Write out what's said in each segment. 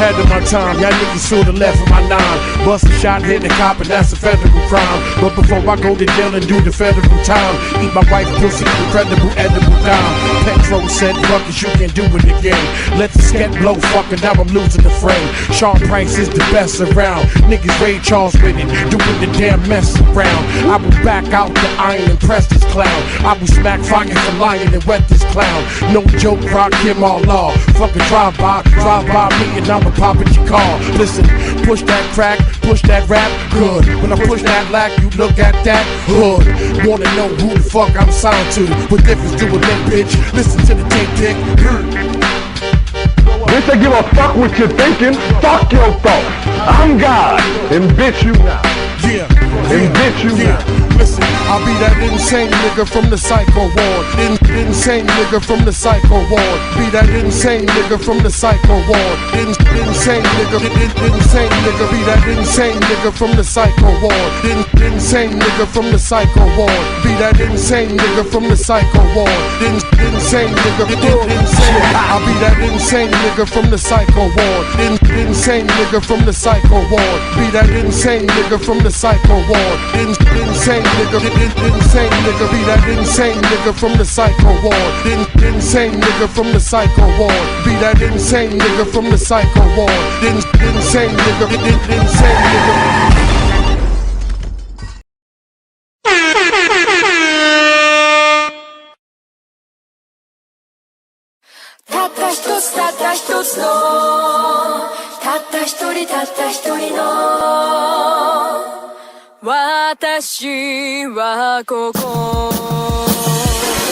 ahead of my time. Y'all niggas should've left for my 9. Bust a shot, hit the cop, and that's a federal crime. But before I go to jail and do the federal time, eat my wife pussy, incredible edible dime. Petro said, fuck it, you can do it again. Let the scat blow, fucking now I'm losing the frame. Sean Price is the best around. Niggas Ray Charles with it, doing the damn mess around. I will back out the iron and press this clown. I will smack fire for lion and wet this clown. No joke, rock him all law. Fucking drive by me and I'ma pop at your car. Listen, push that crack, push that rap, good. When I push that lack, you look at that hood. Wanna know who the fuck I'm signed to? What difference do a limp bitch? Listen to the tape tick. Bitch, they give a fuck what you're thinking. Fuck your thoughts. I'm God, and bitch you now. Yeah, and bitch you now. Listen, I'll be that insane nigga from the psycho ward. Insane nigga from the psycho ward. Be that insane nigga from the psycho ward. Insane nigga, insane nigga. Be that insane nigga from the psycho ward. Insane nigga from the psycho ward. Be that insane nigga from the psycho ward. Insane nigga, insane. I'll be that insane nigga from the psycho ward. Insane nigga from the psycho ward. Be that insane nigga from the psycho ward. Insane nigga, insane nigga. Be that insane nigga from the psycho ward. Insane nigga from the psycho ward. Be that insane nigga from the psycho ward. Insane nigga, insane nigga.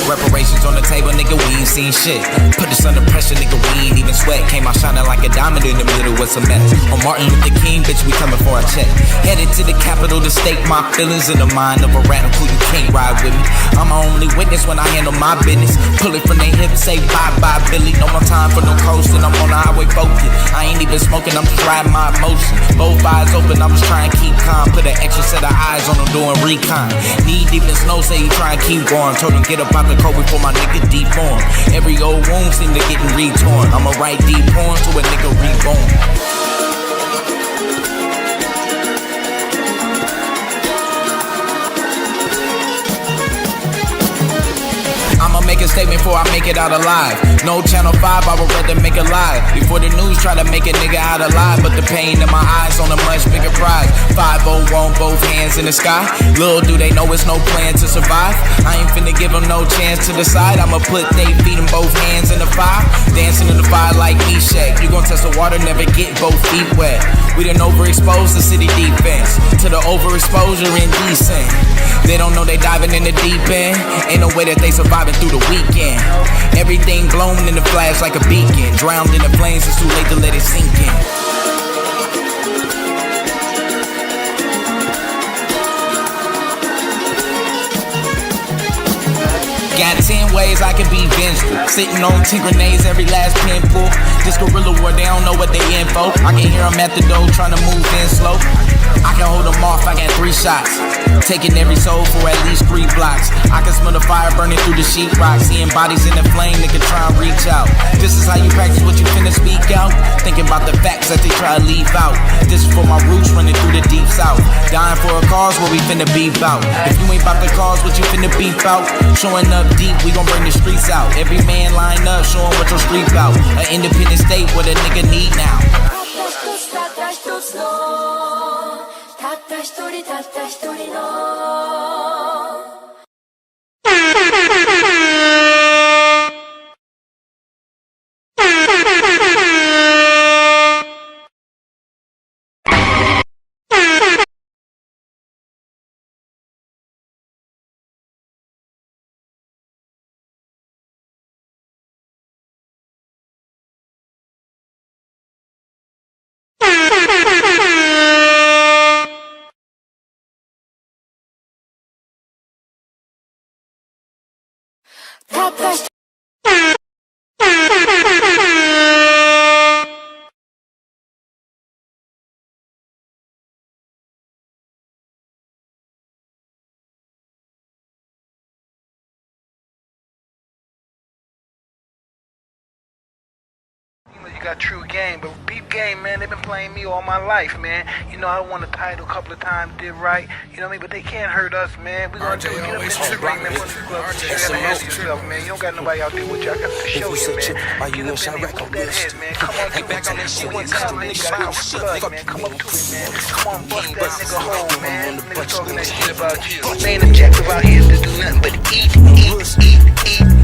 Reparations on the table, nigga, we ain't seen shit. Put us under pressure, nigga, we ain't even sweat. Came out shining like a diamond in the middle, what's a mess? On Martin Luther King, bitch, we coming for a check. Headed to the Capitol to stake my feelings in the mind of a radical, you can't ride with me. I'm my only witness when I handle my business. Pull it from their hips, say bye-bye, Billy. No more time for no coasting, I'm on the highway focused. I ain't even smoking, I'm just riding my emotion. Both eyes open, I'm just trying to keep calm. Put an extra set of eyes on them doing recon. Knee deep in snow, say you try and keep going. Told him get up out the cold before my nigga deep on. Every old wound seem to getting retorn. I'ma write deep porn to a nigga reborn. I'ma make a statement before I make it out alive. No Channel 5, I would rather make it live. Before the news try to make a nigga out alive. But the pain in my eyes on a much bigger prize. 5-0 on both hands in the sky. Little do they know it's no plan to survive. I ain't finna give them no chance to decide. I'ma put they feet in both hands in the fire. Dancing in the fire like Meshack. You gon' test the water, never get both feet wet. We done overexposed the city defense to the overexposure indecent. They don't know they diving in the deep end. Ain't no way that they surviving through the weekend. Everything blown in the flash like a beacon. Drowned in the flames, it's too late to let it sink in. Got 10 ways I can be vengeful. Sitting on 10 grenades, every last pinful. This guerrilla war, they don't know what they in for. I can hear them at the door trying to move in slow. I can hold them off, I got 3 shots. Taking every soul for at least 3 blocks. I can smell the fire burning through the sheetrock. Seeing bodies in the flame, nigga try and reach out. This is how you practice what you finna speak out. Thinking about the facts that they try to leave out. This is for my roots running through the deep south. Dying for a cause, what we finna beef out. If you ain't about the cause, what you finna beef out. Showing up deep, we gon' bring the streets out. Every man line up, showing what your street out. An independent state, what a nigga need now. got true game, but peep game, man, they've been playing me all my life, man. You know, I won the title a couple of times, did right, you know what I mean? But they can't hurt us, man. We're gonna do it. Get up in the ring, man. You gotta handle yourself, man. You don't got nobody out there with you. I got to show you, man. Get up in there, put that head, man. Come on, get back on that shit one time, man. You got out with blood, man. Come up to it, man. Come on, bust that nigga hole, man. Nigga talking that shit about you. Main objective out here is to do nothing but eat,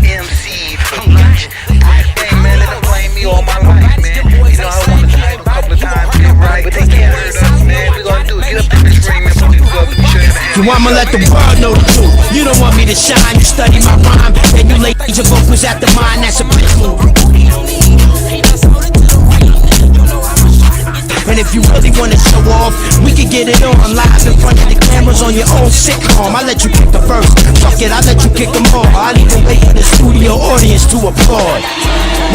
MC for lunch. Hey, man, they've been playing me all my life, man. You know, I won the title a couple of times, did right, but they can't hurt us, man. We gonna do it. Get up in this ring, man. Put this glove and show you the hand. So I'ma let the world know the truth. You don't want me to shine, you study my rhyme, and you lay your vocals at the mine, that's a bitch move. And if you really wanna show off, we can get it on live in front of the cameras on your own sitcom. I let you pick the verse, fuck it, I let you kick them all. I'll even wait for the studio audience to applaud.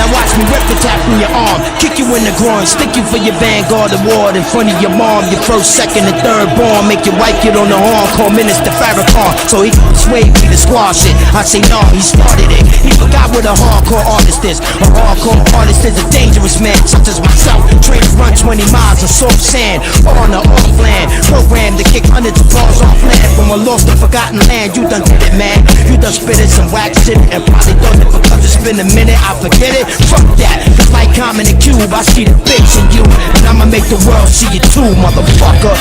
Now watch me rip the tap from your arm, kick you in the groin, stick you for your Vanguard award in front of your mom. Your first, second, and third born, make your wife get on the horn, call Minister Farrakhan, so he can persuade me to squash it. I say no, he started it. He forgot what a hardcore artist is. A hardcore artist is a dangerous man, such as myself. Train to run 20 miles of soft sand, on or off land, programmed to kick hundreds of bars off land from a lost and forgotten land. You done did it, man. You done spit it some wax shit and probably thought that because it's been a minute I forget it. Fuck that, it's like Common and Cube. I see the bitch in you, and I'ma make the world see you too, motherfucker.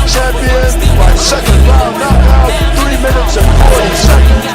Champion by second round knockout, 3 minutes and 40 seconds.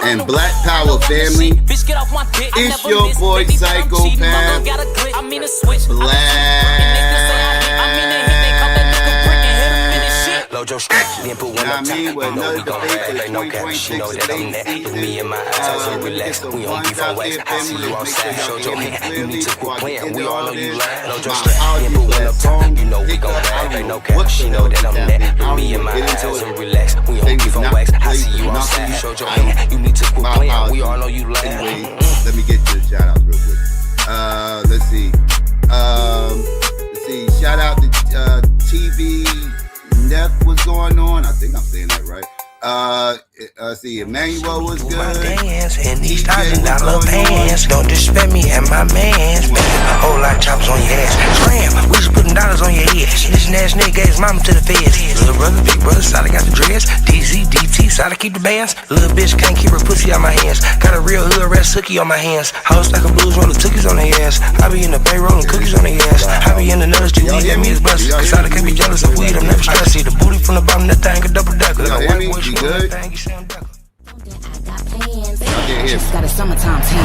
And Black Power family, it's your boy Psychopath Lojo then put one up top. You know we gon' rap, ain't no cap. She know that I'm that. It's me and my eyes, so relax. We on beef on wax. I see you outside. Show your hand. You need to quit playing. We all know you lying. Lojo then put one up top. You know we gon' rap, ain't no cap. She know that I'm that. It's me and my eyes, so relax. We on beef on wax. I see you outside. Show your hand. You need to quit playing. We all know you lying. Let me get to the shout outs real quick. Let's see. Shout out to TV Neff was going on. I think I'm saying that right. See, Emmanuel was good. Dance and these $1,000 pants. Don't disrespect me and my mans. Spending a whole lot of choppers on your ass. Scram, we just putting dollars on your head. This ass nigga gave his mama to the feds. Little brother, big brother, solid got the dress. DZ, DT, solid keep the bands. Little bitch can't keep her pussy out my hands. Got a real hood red hooky on my hands. House like a blues roller tookies on their ass. I be in the bay rolling cookies on their ass. I be in the nuts, you weed at me as bust. Cause I can't be jealous of weed, I'm never stressed. See the booty from the bottom, that thing a double decker. Good. Just got a summertime tan.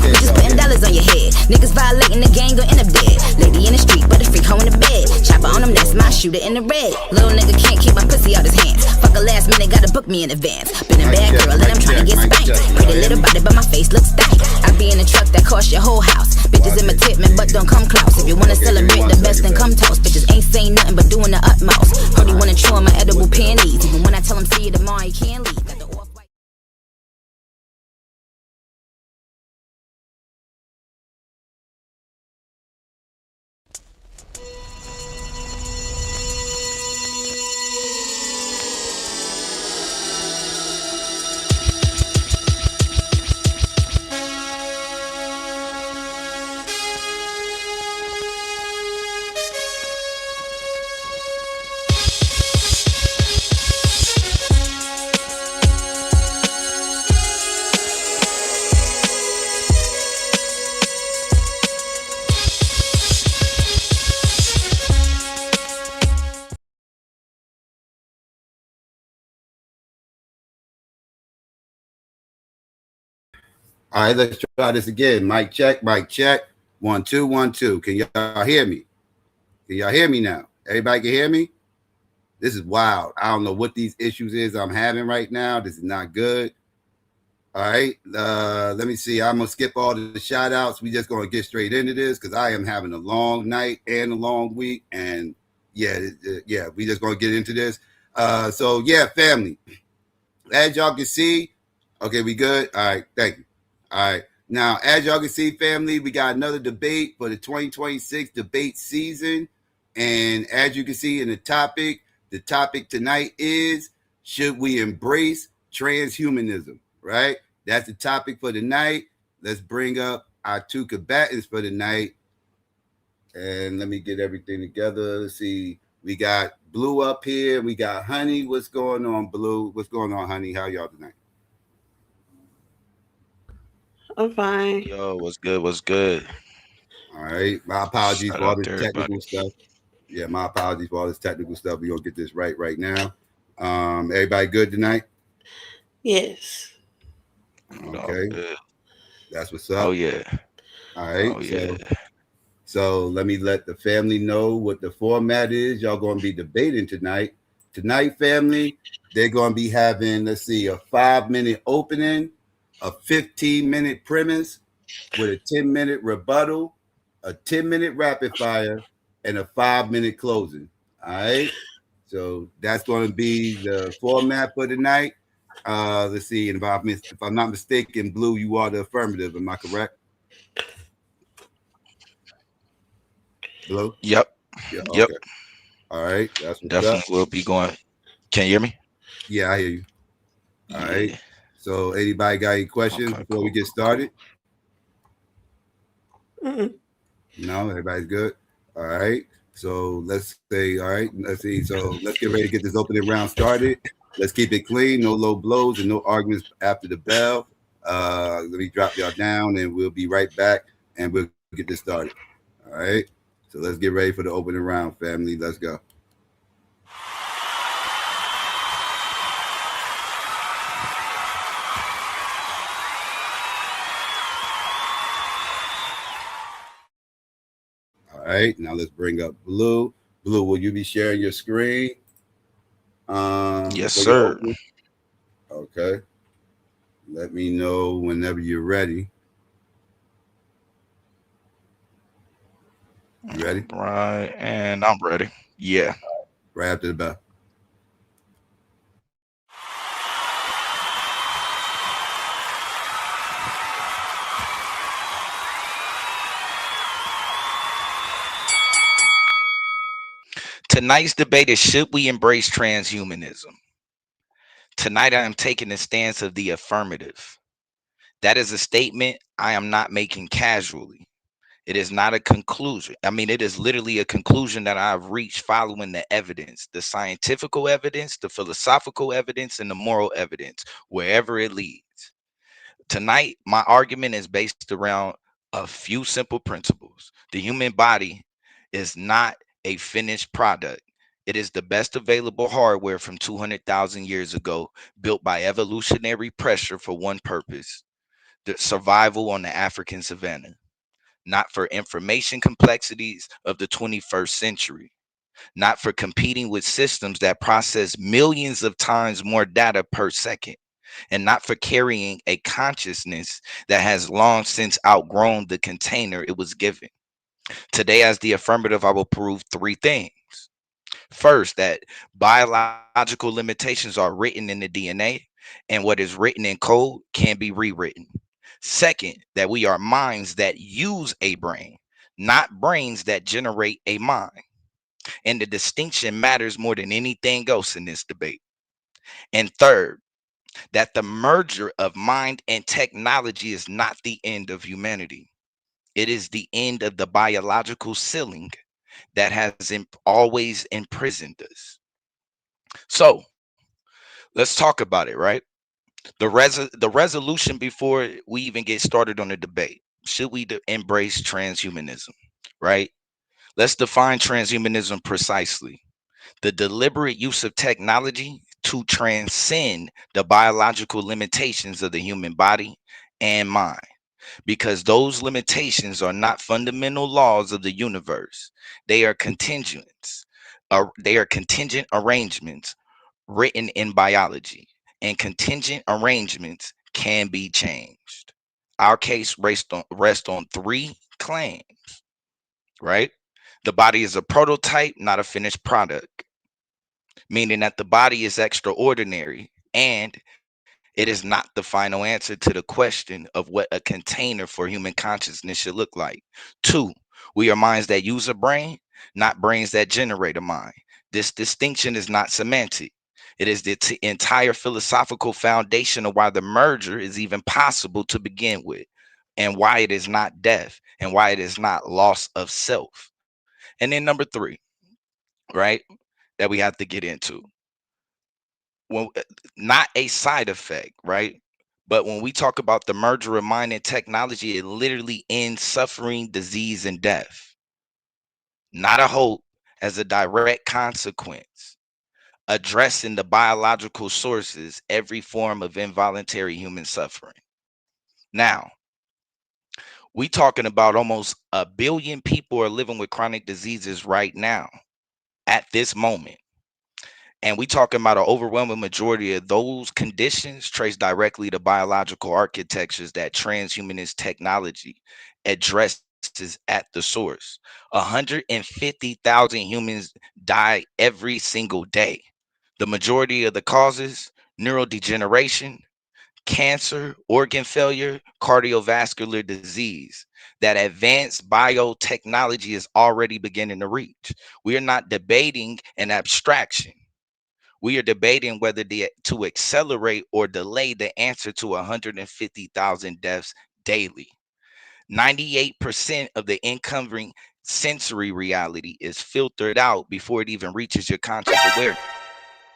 Bitches putting dollars on your head. Niggas violating the gang, go in the bed. Lady in the street, but the freak hoe in the bed. Chopper on him, that's my shooter in the red. Little nigga can't keep my pussy out his hands. Fuck a last minute, gotta book me in advance. Been a bad girl and I'm trying to get spanked. Pretty little body, but my face looks stank. I be in a truck that cost your whole house. Bitches imitate me, but don't come close. If you wanna celebrate the best, then come toast. Bitches ain't saying nothing but doing the utmost. Heard he wanna chew on my edible panties. Even when I tell him see you tomorrow, he can't leave. Got the off-white. All right, let's try this again. Mic check, mic check. 1 2 1 2. Can y'all hear me? Can y'all hear me now? Everybody can hear me? This is wild. I don't know what these issues is I'm having right now. This is not good. All right. Let me see. I'm gonna skip all the shout outs. We just gonna get straight into this because I am having a long night and a long week. And yeah, we just gonna get into this. So yeah, family. As y'all can see, okay, we good. All right, thank you. All right. Now, as y'all can see, family, we got another debate for the 2026 debate season. And as you can see in the topic tonight is, should we embrace transhumanism? Right? That's the topic for tonight. Let's bring up our two combatants for tonight. And let me get everything together. Let's see. We got Blue up here. We got Honey. What's going on, Blue? What's going on, Honey? How y'all tonight? I'm fine. Yo, what's good? What's good? All right. My apologies Shout for all out this to everybody. technical stuff. Yeah, my apologies for all this technical stuff. We're gonna get this right now. Everybody good tonight? Yes. Okay. Good. That's what's up. Oh yeah. All right. Oh yeah. So let me let the family know what the format is. Y'all gonna be debating tonight. Tonight, family, they're gonna be having, let's see, a 5-minute opening, a 15-minute premise with a 10-minute rebuttal, a 10-minute rapid fire, and a 5-minute closing. All right. So that's going to be the format for tonight. Let's see. And if I'm not mistaken, Blue, you are the affirmative. Am I correct? Blue? Yep. Yeah. Yep. Okay. All right. That's what's Definitely up. will be going. Can you hear me? Yeah, I hear you. All right. Yeah. So anybody got any questions Okay, before we get cool. started? Mm-mm. No, everybody's good. All right. So let's say, all right, let's see. So let's get ready to get this opening round started. Let's keep it clean, no low blows and no arguments after the bell. Let me drop y'all down and we'll be right back and we'll get this started. All right. So let's get ready for the opening round, family. Let's go. All right. Now let's bring up Blue. Blue, will you be sharing your screen? Yes, For your sir. opening? Okay. Let me know whenever you're ready. You ready? Right, and I'm ready. Yeah. Right after the bell. Tonight's debate is, should we embrace transhumanism? Tonight I am taking the stance of the affirmative. That is a statement I am not making casually. It is not a conclusion. I mean, it is literally a conclusion that I've reached following the evidence, the scientific evidence, the philosophical evidence, and the moral evidence, wherever it leads. Tonight, my argument is based around a few simple principles. The human body is not a finished product. It is the best available hardware from 200,000 years ago, built by evolutionary pressure for one purpose: the survival on the African savannah, not for information complexities of the 21st century, not for competing with systems that process millions of times more data per second, and not for carrying a consciousness that has long since outgrown the container it was given. Today, as the affirmative, I will prove three things. First, that biological limitations are written in the DNA, and what is written in code can be rewritten. Second, that we are minds that use a brain, not brains that generate a mind. And the distinction matters more than anything else in this debate. And third, that the merger of mind and technology is not the end of humanity. It is the end of the biological ceiling that has always imprisoned us. So let's talk about it, right? The resolution before we even get started on the debate: should we embrace transhumanism? Right? Let's define transhumanism precisely: the deliberate use of technology to transcend the biological limitations of the human body and mind, because those limitations are not fundamental laws of the universe. They are contingents. They are contingent arrangements written in biology, and contingent arrangements can be changed. Our case rests on three claims, right? The body is a prototype, not a finished product, meaning that the body is extraordinary and it is not the final answer to the question of what a container for human consciousness should look like. Two, we are minds that use a brain, not brains that generate a mind. This distinction is not semantic. It is the entire philosophical foundation of why the merger is even possible to begin with, and why it is not death, and why it is not loss of self. And then number three, right, that we have to get into. Well, not a side effect, right? But when we talk about the merger of mind and technology, it literally ends suffering, disease, and death. Not a hope, as a direct consequence. Addressing the biological sources, every form of involuntary human suffering. Now, we talking about almost 1 billion people are living with chronic diseases right now, at this moment. And we talking about an overwhelming majority of those conditions trace directly to biological architectures that transhumanist technology addresses at the source. 150,000 humans die every single day. The majority of the causes: neurodegeneration, cancer, organ failure, cardiovascular disease, that advanced biotechnology is already beginning to reach. We are not debating an abstraction. We are debating whether to accelerate or delay the answer to 150,000 deaths daily. 98% of the incoming sensory reality is filtered out before it even reaches your conscious awareness.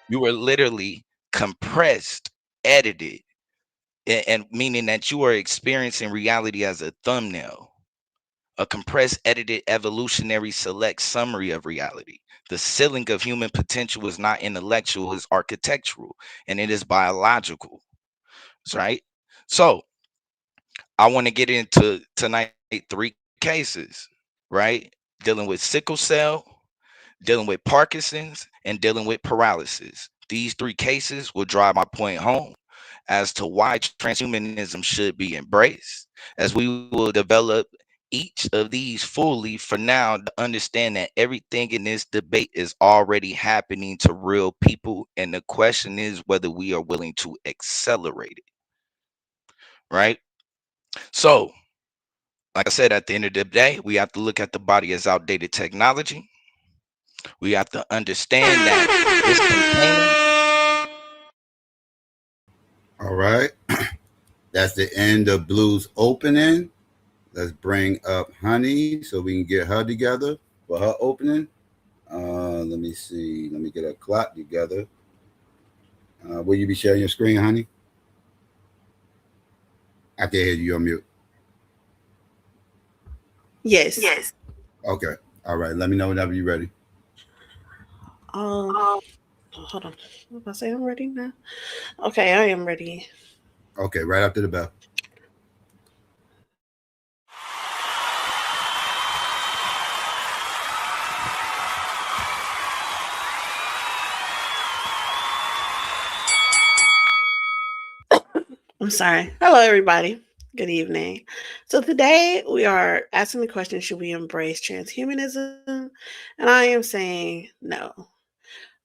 You are literally compressed, edited, and meaning that you are experiencing reality as a thumbnail, a compressed, edited, evolutionary select summary of reality. The ceiling of human potential is not intellectual, it's architectural, and it is biological. Right? So I want to get into tonight 3 cases, right? Dealing with sickle cell, dealing with Parkinson's, and dealing with paralysis. These 3 cases will drive my point home as to why transhumanism should be embraced, as we will develop each of these fully for now to understand that everything in this debate is already happening to real people. And the question is whether we are willing to accelerate it, right? So, like I said, at the end of the day, we have to look at the body as outdated technology. We have to understand that this container. All right. That's the end of Blue's opening. Let's bring up Honey so we can get her together for her opening. Let me see. Let me get a clock together. Will you be sharing your screen, Honey? I can't hear you on mute. Yes. Okay. All right. Let me know whenever you're ready. Hold on. What I say? I'm ready now. Okay, I am ready. Okay, right after the bell. I'm sorry. Hello, everybody. Good evening. So today we are asking the question: should we embrace transhumanism? And I am saying no.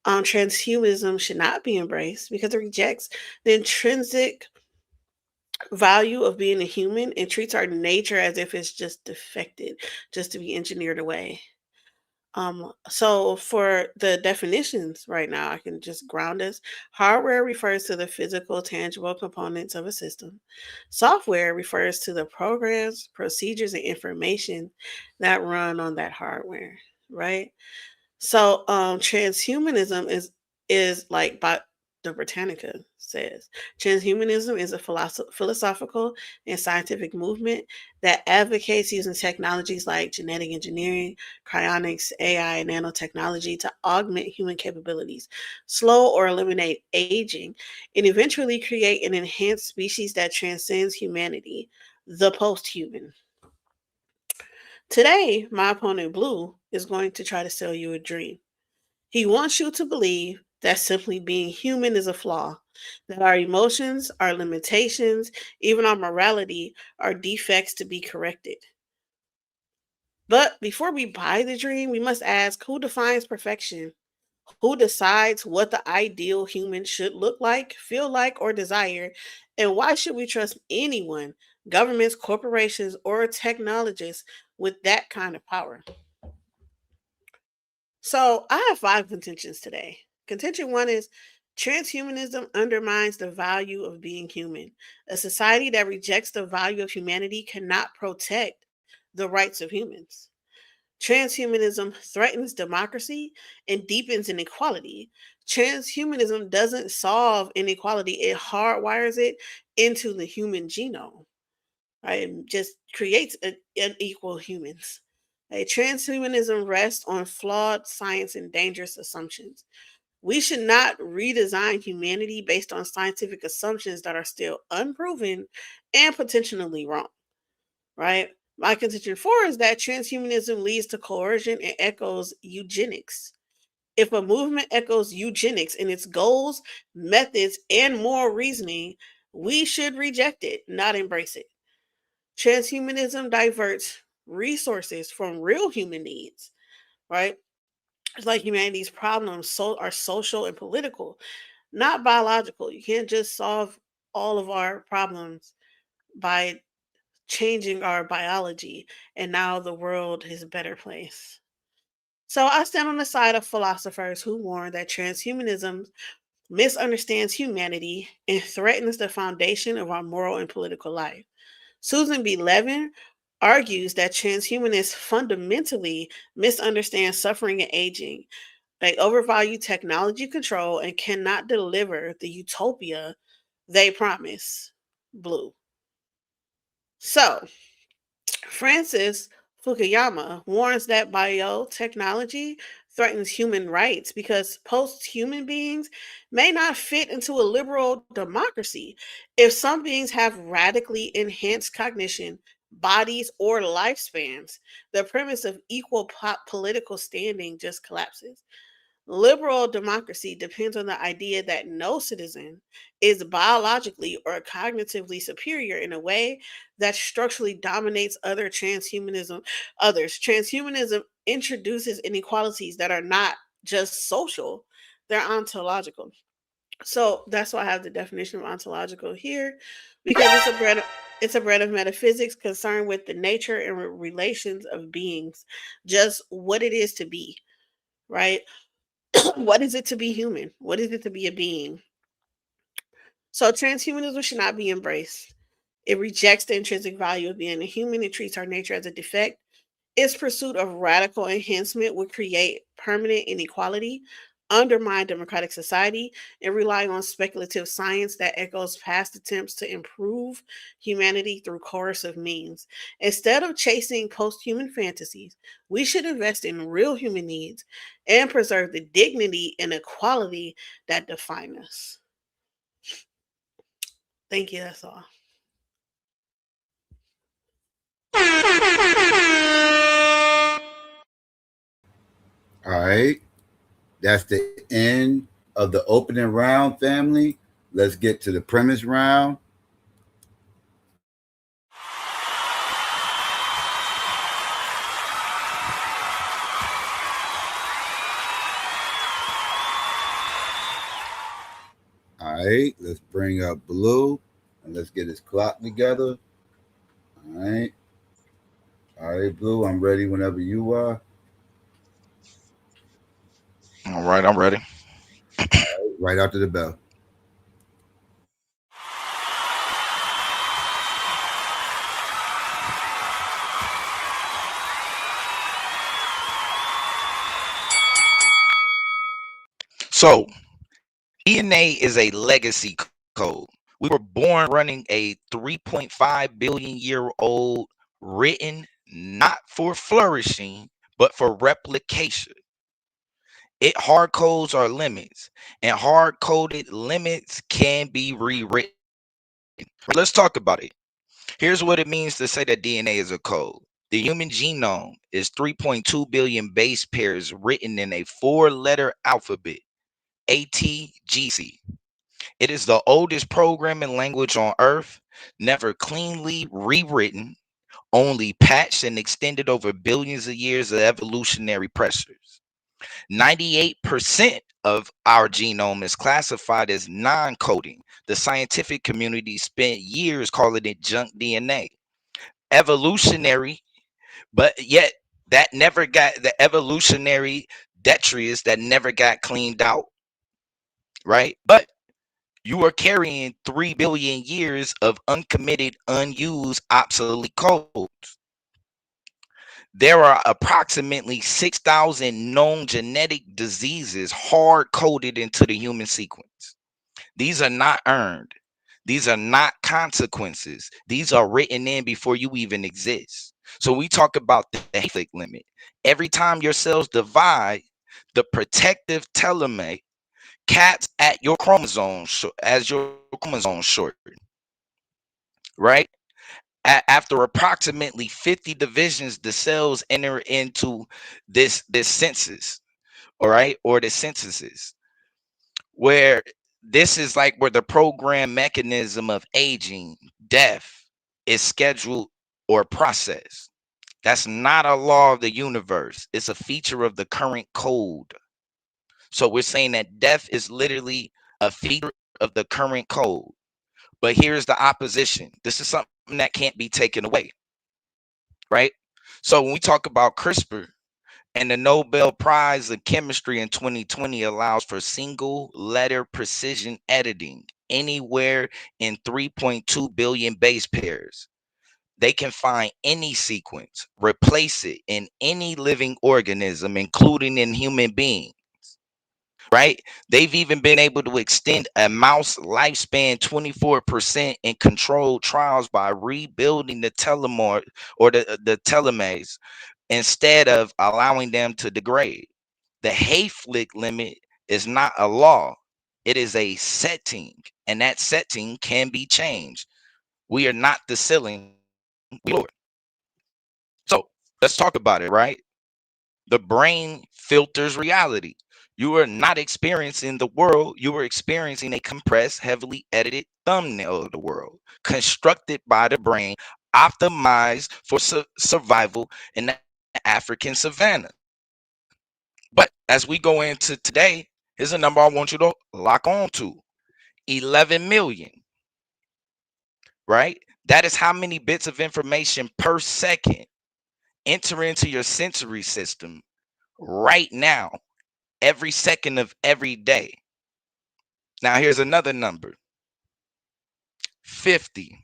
Transhumanism should not be embraced because it rejects the intrinsic value of being a human and treats our nature as if it's just defected, just to be engineered away. So for the definitions right now, I can just ground us. Hardware refers to the physical, tangible components of a system. Software refers to the programs, procedures, and information that run on that hardware, right? So transhumanism is like by the Britannica says, transhumanism is a philosophical and scientific movement that advocates using technologies like genetic engineering, cryonics, AI, and nanotechnology to augment human capabilities, slow or eliminate aging, and eventually create an enhanced species that transcends humanity, the post-human. Today, my opponent Blue is going to try to sell you a dream. He wants you to believe that simply being human is a flaw, that our emotions, our limitations, even our morality are defects to be corrected. But before we buy the dream, we must ask, who defines perfection? Who decides what the ideal human should look like, feel like, or desire? And why should we trust anyone, governments, corporations, or technologists with that kind of power? So I have 5 contentions today. Contention one is transhumanism undermines the value of being human. A society that rejects the value of humanity cannot protect the rights of humans. Transhumanism threatens democracy and deepens inequality. Transhumanism doesn't solve inequality, it hardwires it into the human genome, right? It just creates unequal humans. Right? Transhumanism rests on flawed science and dangerous assumptions. We should not redesign humanity based on scientific assumptions that are still unproven and potentially wrong, right? My contention four is that transhumanism leads to coercion and echoes eugenics. If a movement echoes eugenics in its goals, methods, and moral reasoning, we should reject it, not embrace it. Transhumanism diverts resources from real human needs, right? It's like humanity's problems are social and political, not biological. You can't just solve all of our problems by changing our biology, and now the world is a better place. So I stand on the side of philosophers who warn that transhumanism misunderstands humanity and threatens the foundation of our moral and political life. Susan B. Levin argues that transhumanists fundamentally misunderstand suffering and aging. They overvalue technology control and cannot deliver the utopia they promise. Blue. So, Francis Fukuyama warns that biotechnology threatens human rights because post human beings may not fit into a liberal democracy. If some beings have radically enhanced cognition, bodies, or lifespans, the premise of equal political standing just collapses. Liberal democracy depends on the idea that no citizen is biologically or cognitively superior in a way that structurally dominates others. Transhumanism introduces inequalities that are not just social, they're ontological. So that's why I have the definition of ontological here, because it's a bread of metaphysics concerned with the nature and relations of beings, just what it is to be, right? What is it to be human? What is it to be a being? So transhumanism should not be embraced. It rejects the intrinsic value of being a human. It treats our nature as a defect. Its pursuit of radical enhancement would create permanent inequality, undermine democratic society, and rely on speculative science that echoes past attempts to improve humanity through coercive means. Instead of chasing post human fantasies, we should invest in real human needs and preserve the dignity and equality that define us. Thank you. That's all. All right. That's the end of the opening round, family. Let's get to the premise round. All right, let's bring up Blue and let's get his clock together. All right. All right, Blue, I'm ready whenever you are. All right, I'm ready. Right after the bell. So, DNA is a legacy code. We were born running a 3.5 billion year old written not for flourishing, but for replication. It hard codes our limits, and hard coded limits can be rewritten. Let's talk about it. Here's what it means to say that DNA is a code. The human genome is 3.2 billion base pairs written in a 4-letter alphabet. XyayX. It is the oldest programming language on Earth, never cleanly rewritten, only patched and extended over billions of years of evolutionary pressures. 98% of our genome is classified as non-coding. The scientific community spent years calling it junk DNA. Evolutionary, but yet that never got the evolutionary detritus that never got cleaned out, right? But you are carrying 3 billion years of uncommitted, unused, obsolete codes. There are approximately 6,000 known genetic diseases hard coded into the human sequence. These are not earned. These are not consequences. These are written in before you even exist. So we talk about the Hayflick limit. Every time your cells divide, the protective telomere caps at your chromosomes as your chromosomes shorten, right? After approximately 50 divisions, the cells enter into this census, all right, or the synthesis, where this is like where the program mechanism of aging, death is scheduled or processed. That's not a law of the universe. It's a feature of the current code. So we're saying that death is literally a feature of the current code. But here's the opposition. This is something that can't be taken away, right? So when we talk about CRISPR and the Nobel Prize of Chemistry in 2020 allows for single letter precision editing anywhere in 3.2 billion base pairs. They can find any sequence, replace it in any living organism, including in human beings, right? They've even been able to extend a mouse lifespan 24% in controlled trials by rebuilding the telomere or the telomeres instead of allowing them to degrade. The Hayflick limit is not a law, it is a setting, and that setting can be changed. We are not the ceiling, we are. So let's talk about it, right? The brain filters reality. You are not experiencing the world, you are experiencing a compressed, heavily edited thumbnail of the world, constructed by the brain, optimized for survival in the African savannah. But as we go into today, here's a number I want you to lock on to: 11 million, right? That is how many bits of information per second enter into your sensory system right now, every second of every day. Now, here's another number: 50.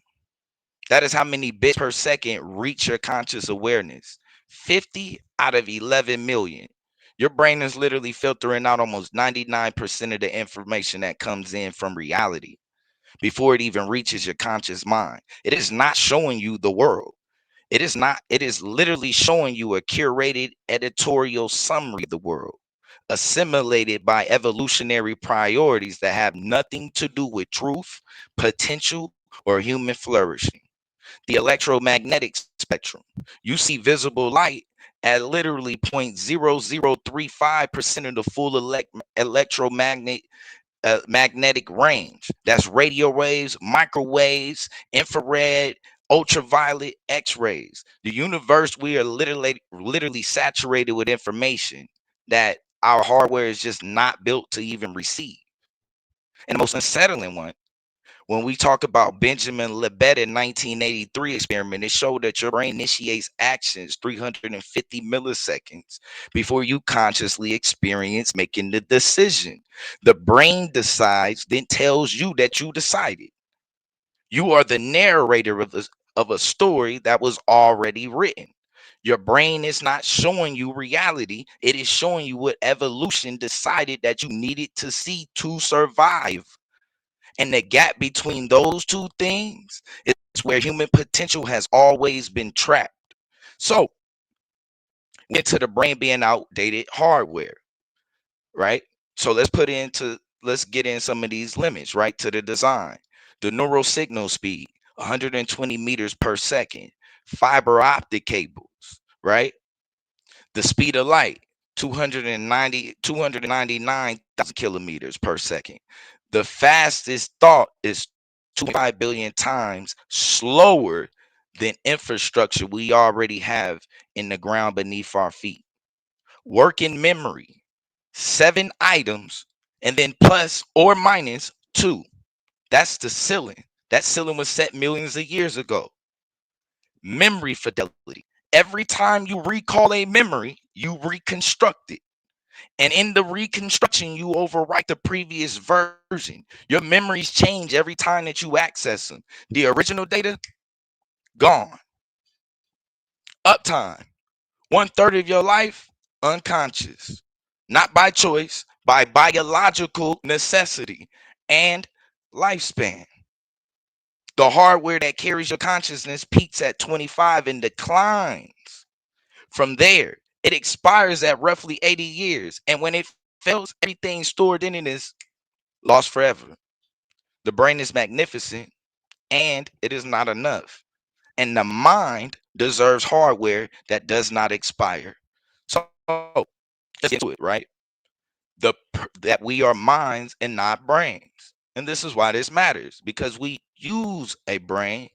That is how many bits per second reach your conscious awareness. 50 out of 11 million. Your brain is literally filtering out almost 99% of the information that comes in from reality before it even reaches your conscious mind. It is not showing you the world. It is not, it is literally showing you a curated editorial summary of the world, assimilated by evolutionary priorities that have nothing to do with truth, potential, or human flourishing. The electromagnetic spectrum. You see visible light at literally 0.0035% of the full electromagnetic magnetic range. That's radio waves, microwaves, infrared, ultraviolet, X-rays. The universe, we are literally saturated with information that our hardware is just not built to even receive. And the most unsettling one, when we talk about Benjamin Libet in 1983 experiment, it showed that your brain initiates actions 350 milliseconds before you consciously experience making the decision. The brain decides, then tells you that you decided. You are the narrator of a story that was already written. Your brain is not showing you reality. It is showing you what evolution decided that you needed to see to survive. And the gap between those two things is where human potential has always been trapped. So, into the brain being outdated hardware, right? So let's get in some of these limits, right? To the design. The neural signal speed, 120 meters per second, fiber optic cables, right? The speed of light, 299,000 kilometers per second. The fastest thought is 2.5 billion times slower than infrastructure we already have in the ground beneath our feet. Working memory, 7 items, and then plus or minus 2. That's the ceiling. That ceiling was set millions of years ago. Memory fidelity. Every time you recall a memory, you reconstruct it. And in the reconstruction, you overwrite the previous version. Your memories change every time that you access them. The original data, gone. Uptime. 1/3 of your life, unconscious. Not by choice, by biological necessity and lifespan. The hardware that carries your consciousness peaks at 25 and declines. From there, it expires at roughly 80 years. And when it fails, everything stored in it is lost forever. The brain is magnificent and it is not enough. And the mind deserves hardware that does not expire. So let's get into it, right? That we are minds and not brains. And this is why this matters, because we use a brain,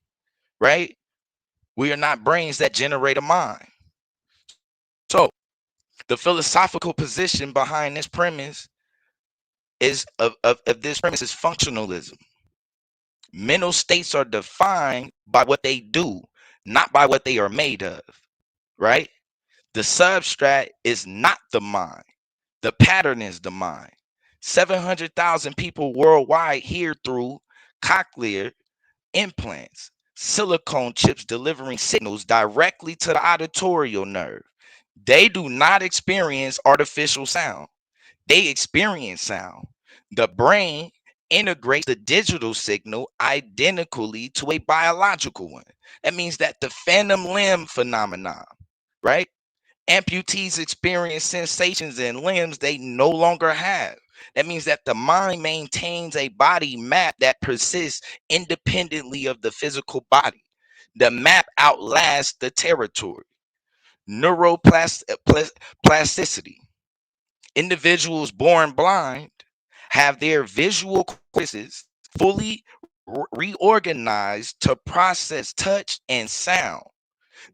right? We are not brains that generate a mind. So the philosophical position behind this premise is of this premise is functionalism. Mental states are defined by what they do, not by what they are made of, right? The substrate is not the mind. The pattern is the mind. 700,000 people worldwide hear through cochlear implants, silicone chips delivering signals directly to the auditorial nerve. They do not experience artificial sound. They experience sound. The brain integrates the digital signal identically to a biological one. That means that the phantom limb phenomenon, right? Amputees experience sensations in limbs they no longer have. That means that the mind maintains a body map that persists independently of the physical body. The map outlasts the territory. Neuroplasticity. Individuals born blind have their visual cortices fully reorganized to process touch and sound.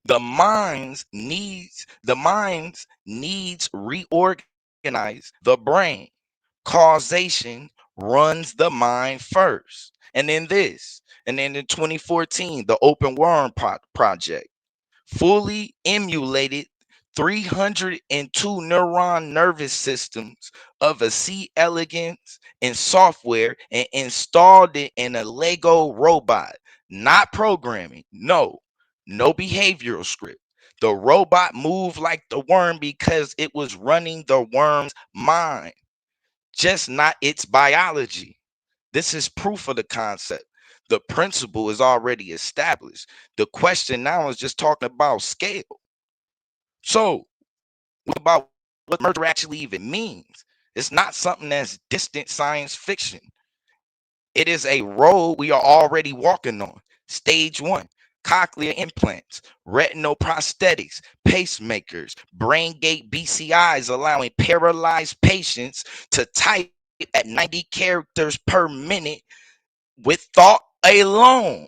The minds needs reorganize the brain. Causation runs the mind first. And then in 2014, the Open Worm Project fully emulated 302 neuron nervous systems of a C. elegans in software and installed it in a Lego robot. Not programming, no behavioral script. The robot moved like the worm because it was running the worm's mind, just not its biology. This is proof of the concept. The principle is already established. The question now is just talking about scale. So, what about what murder actually even means? It's not something that's distant science fiction. It is a road we are already walking on. Stage 1, cochlear implants, retinal prosthetics, pacemakers, brain gate BCIs, allowing paralyzed patients to type at 90 characters per minute with thought alone.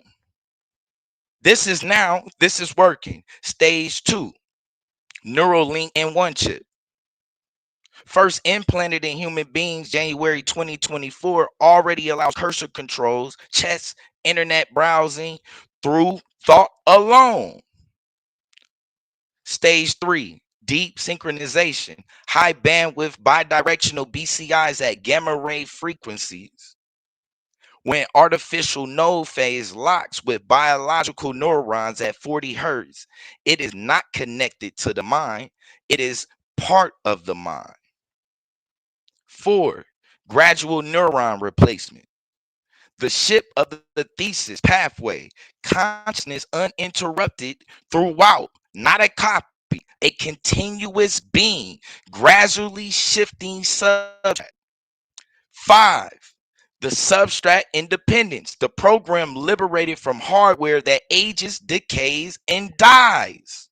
This is working. Stage 2, Neuralink N1 chip. First implanted in human beings January 2024, already allows cursor controls, chess, internet browsing through thought alone. Stage 3, deep synchronization, high bandwidth bidirectional BCIs at gamma ray frequencies. When artificial node phase locks with biological neurons at 40 hertz, it is not connected to the mind, it is part of the mind. 4, gradual neuron replacement. The ship of the thesis pathway, consciousness uninterrupted throughout, not a copy, a continuous being, gradually shifting subject. 5, the substrate independence, the program liberated from hardware that ages, decays, and dies.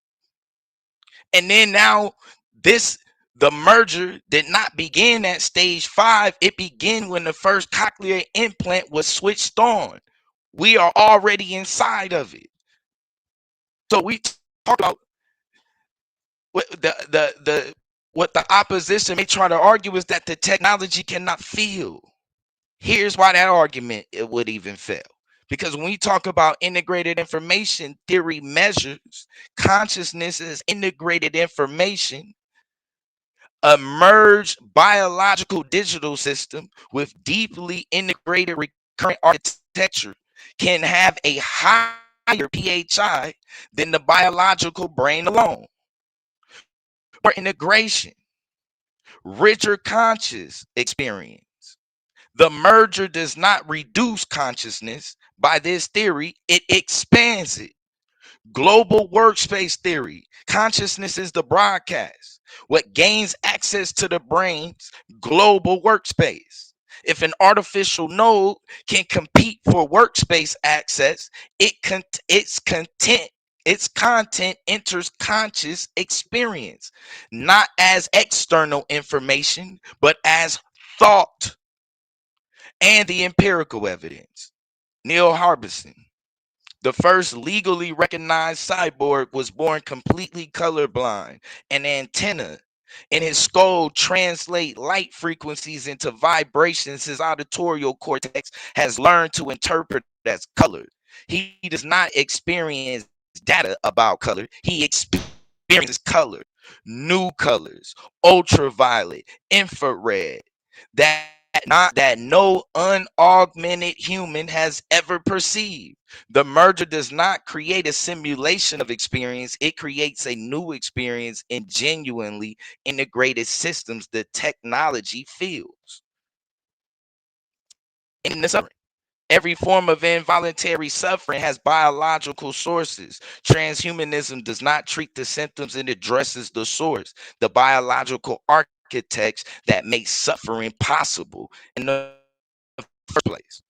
And then now this The merger did not begin at stage 5. It began when the first cochlear implant was switched on. We are already inside of it. So we talk about what the opposition may try to argue is that the technology cannot feel. Here's why that argument it would even fail. Because when we talk about integrated information theory measures consciousness as integrated information, a merged biological digital system with deeply integrated recurrent architecture can have a higher PHI than the biological brain alone. Or integration, richer conscious experience. The merger does not reduce consciousness. By this theory, it expands it. Global workspace theory. Consciousness is the broadcast. What gains access to the brain's global workspace. If an artificial node can compete for workspace access, its content enters conscious experience, not as external information, but as thought. And the empirical evidence. Neil Harbison, the first legally recognized cyborg, was born completely colorblind. An antenna in his skull translate light frequencies into vibrations his auditorial cortex has learned to interpret as color. He does not experience data about color. He experiences color, new colors, ultraviolet, infrared, that no unaugmented human has ever perceived. The merger does not create a simulation of experience, it creates a new experience in genuinely integrated systems the technology feels. In the suffering, every form of involuntary suffering has biological sources. Transhumanism does not treat the symptoms, it addresses the source, the biological architects that make suffering possible in the first place.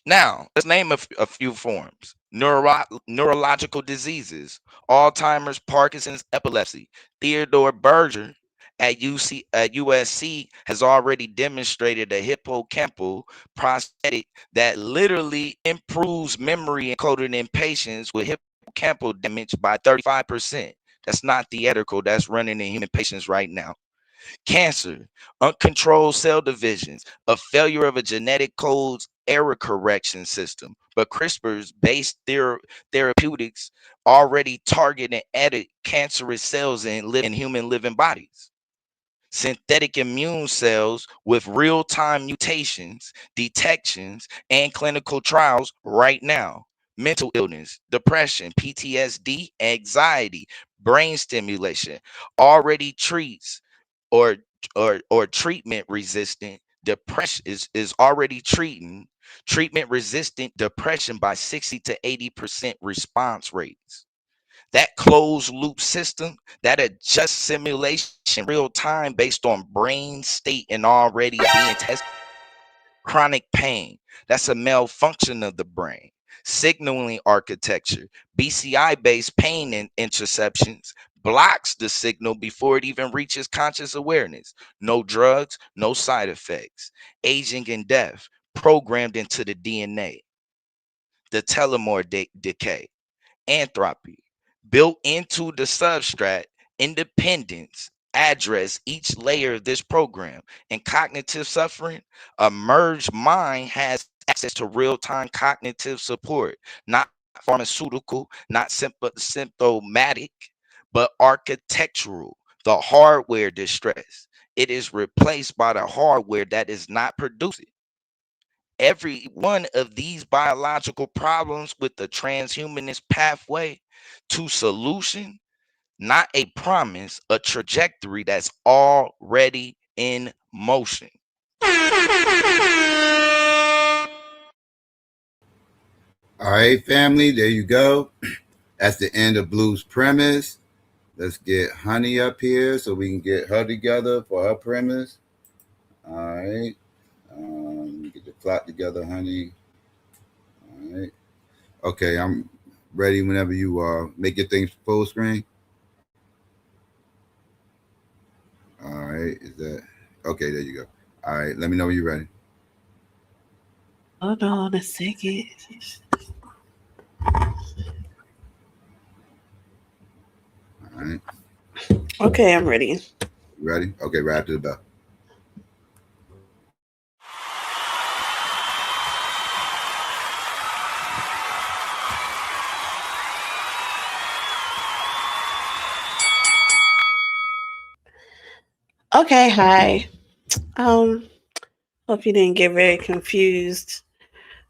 Now, let's name a few forms. Neurological diseases, Alzheimer's, Parkinson's, epilepsy. Theodore Berger at USC has already demonstrated a hippocampal prosthetic that literally improves memory encoded in patients with hippocampal damage by 35%. That's not theatrical, that's running in human patients right now. Cancer, uncontrolled cell divisions, a failure of a genetic code's error correction system. But CRISPR's based therapeutics already target and edit cancerous cells in human living bodies. Synthetic immune cells with real-time mutations, detections, and clinical trials right now. Mental illness, depression, PTSD, anxiety, brain stimulation already treats or treatment resistant depression is already treating treatment resistant depression by 60 to 80% response rates. That closed loop system that adjusts simulation real time based on brain state and already being tested. Chronic pain, that's a malfunction of the brain. Signaling architecture, BCI based pain interceptions blocks the signal before it even reaches conscious awareness. No drugs, no side effects. Aging and death programmed into the DNA. The telomere decay. Entropy built into the substrate. Independence address each layer of this program. And cognitive suffering, a merged mind has access to real-time cognitive support, not pharmaceutical, not symptomatic, but architectural. The hardware distress, it is replaced by the hardware that is not producing. Every one of these biological problems with the transhumanist pathway to solution, not a promise, a trajectory that's already in motion. All right, family, there you go. That's the end of Blue's premise. Let's get Honey up here so we can get her together for her premise. All right. Get the plot together, Honey. All right. Okay, I'm ready whenever you are. Make your thing full screen. right, is that okay? There you go. All right, let me know when you're ready. Hold on a second. All right, Okay, I'm ready. you ready? Okay, right after the bell. Okay, hi. Um, Hope you didn't get very confused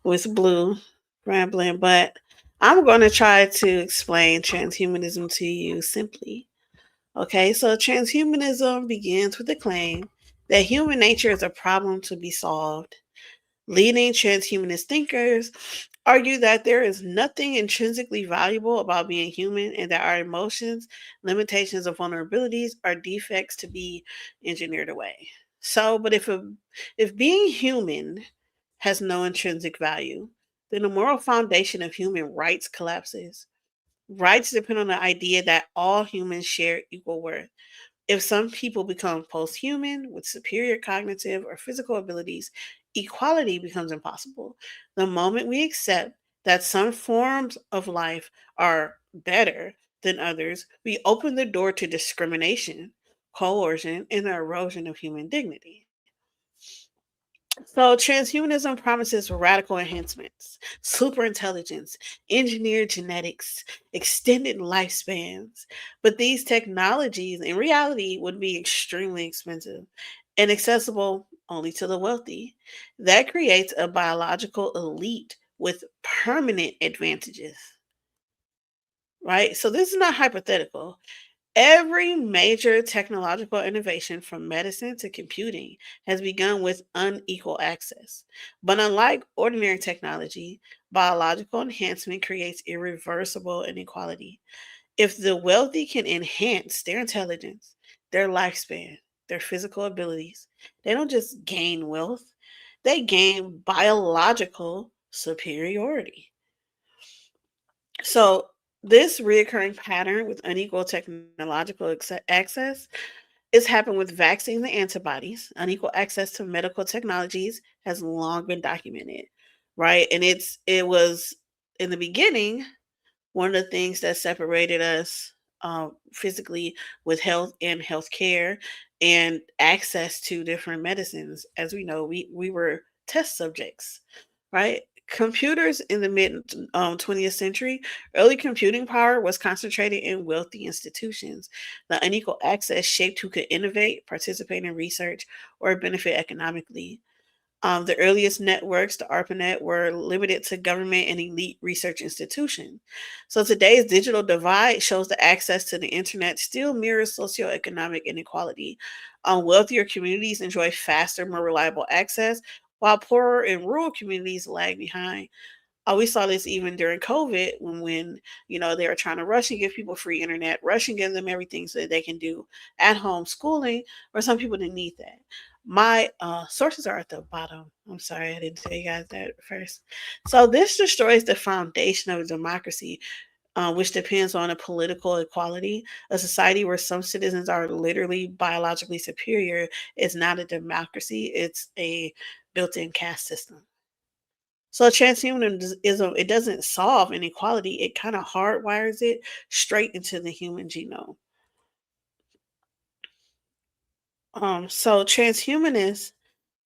with Blue rambling, but I'm going to try to explain transhumanism to you simply. Okay, so transhumanism begins with the claim that human nature is a problem to be solved. Leading transhumanist thinkers argue that there is nothing intrinsically valuable about being human and that our emotions, limitations, or vulnerabilities are defects to be engineered away. So, but if being human has no intrinsic value, then the moral foundation of human rights collapses. Rights depend on the idea that all humans share equal worth. If some people become post-human with superior cognitive or physical abilities, equality becomes impossible. The moment we accept that some forms of life are better than others, we open the door to discrimination, coercion, and the erosion of human dignity. So, transhumanism promises radical enhancements, super intelligence, engineered genetics, extended lifespans. But these technologies, in reality, would be extremely expensive and accessible only to the wealthy. That creates a biological elite with permanent advantages, right? So, this is not hypothetical. Every major technological innovation from medicine to computing has begun with unequal access. But unlike ordinary technology, biological enhancement creates irreversible inequality. If the wealthy can enhance their intelligence, their lifespan, their physical abilities, they don't just gain wealth, they gain biological superiority. So, this reoccurring pattern with unequal technological access is happening with vaccines and antibodies. Unequal access to medical technologies has long been documented, right? And it was in the beginning one of the things that separated us physically with health and healthcare and access to different medicines. As we know, we were test subjects, right? Computers in the mid 20th century, early computing power was concentrated in wealthy institutions. The unequal access shaped who could innovate, participate in research, or benefit economically. The earliest networks, the ARPANET, were limited to government and elite research institutions. So today's digital divide shows that access to the internet still mirrors socioeconomic inequality. Wealthier communities enjoy faster, more reliable access, while poorer and rural communities lag behind. We saw this even during COVID when they were trying to rush and give people free internet, rush and give them everything so that they can do at home schooling, or some people didn't need that. My sources are at the bottom. I'm sorry I didn't tell you guys that first. So this destroys the foundation of democracy, which depends on a political equality. A society where some citizens are literally biologically superior is not a democracy; it's a built-in caste system. So transhumanism, it doesn't solve inequality. It kind of hardwires it straight into the human genome. So transhumanist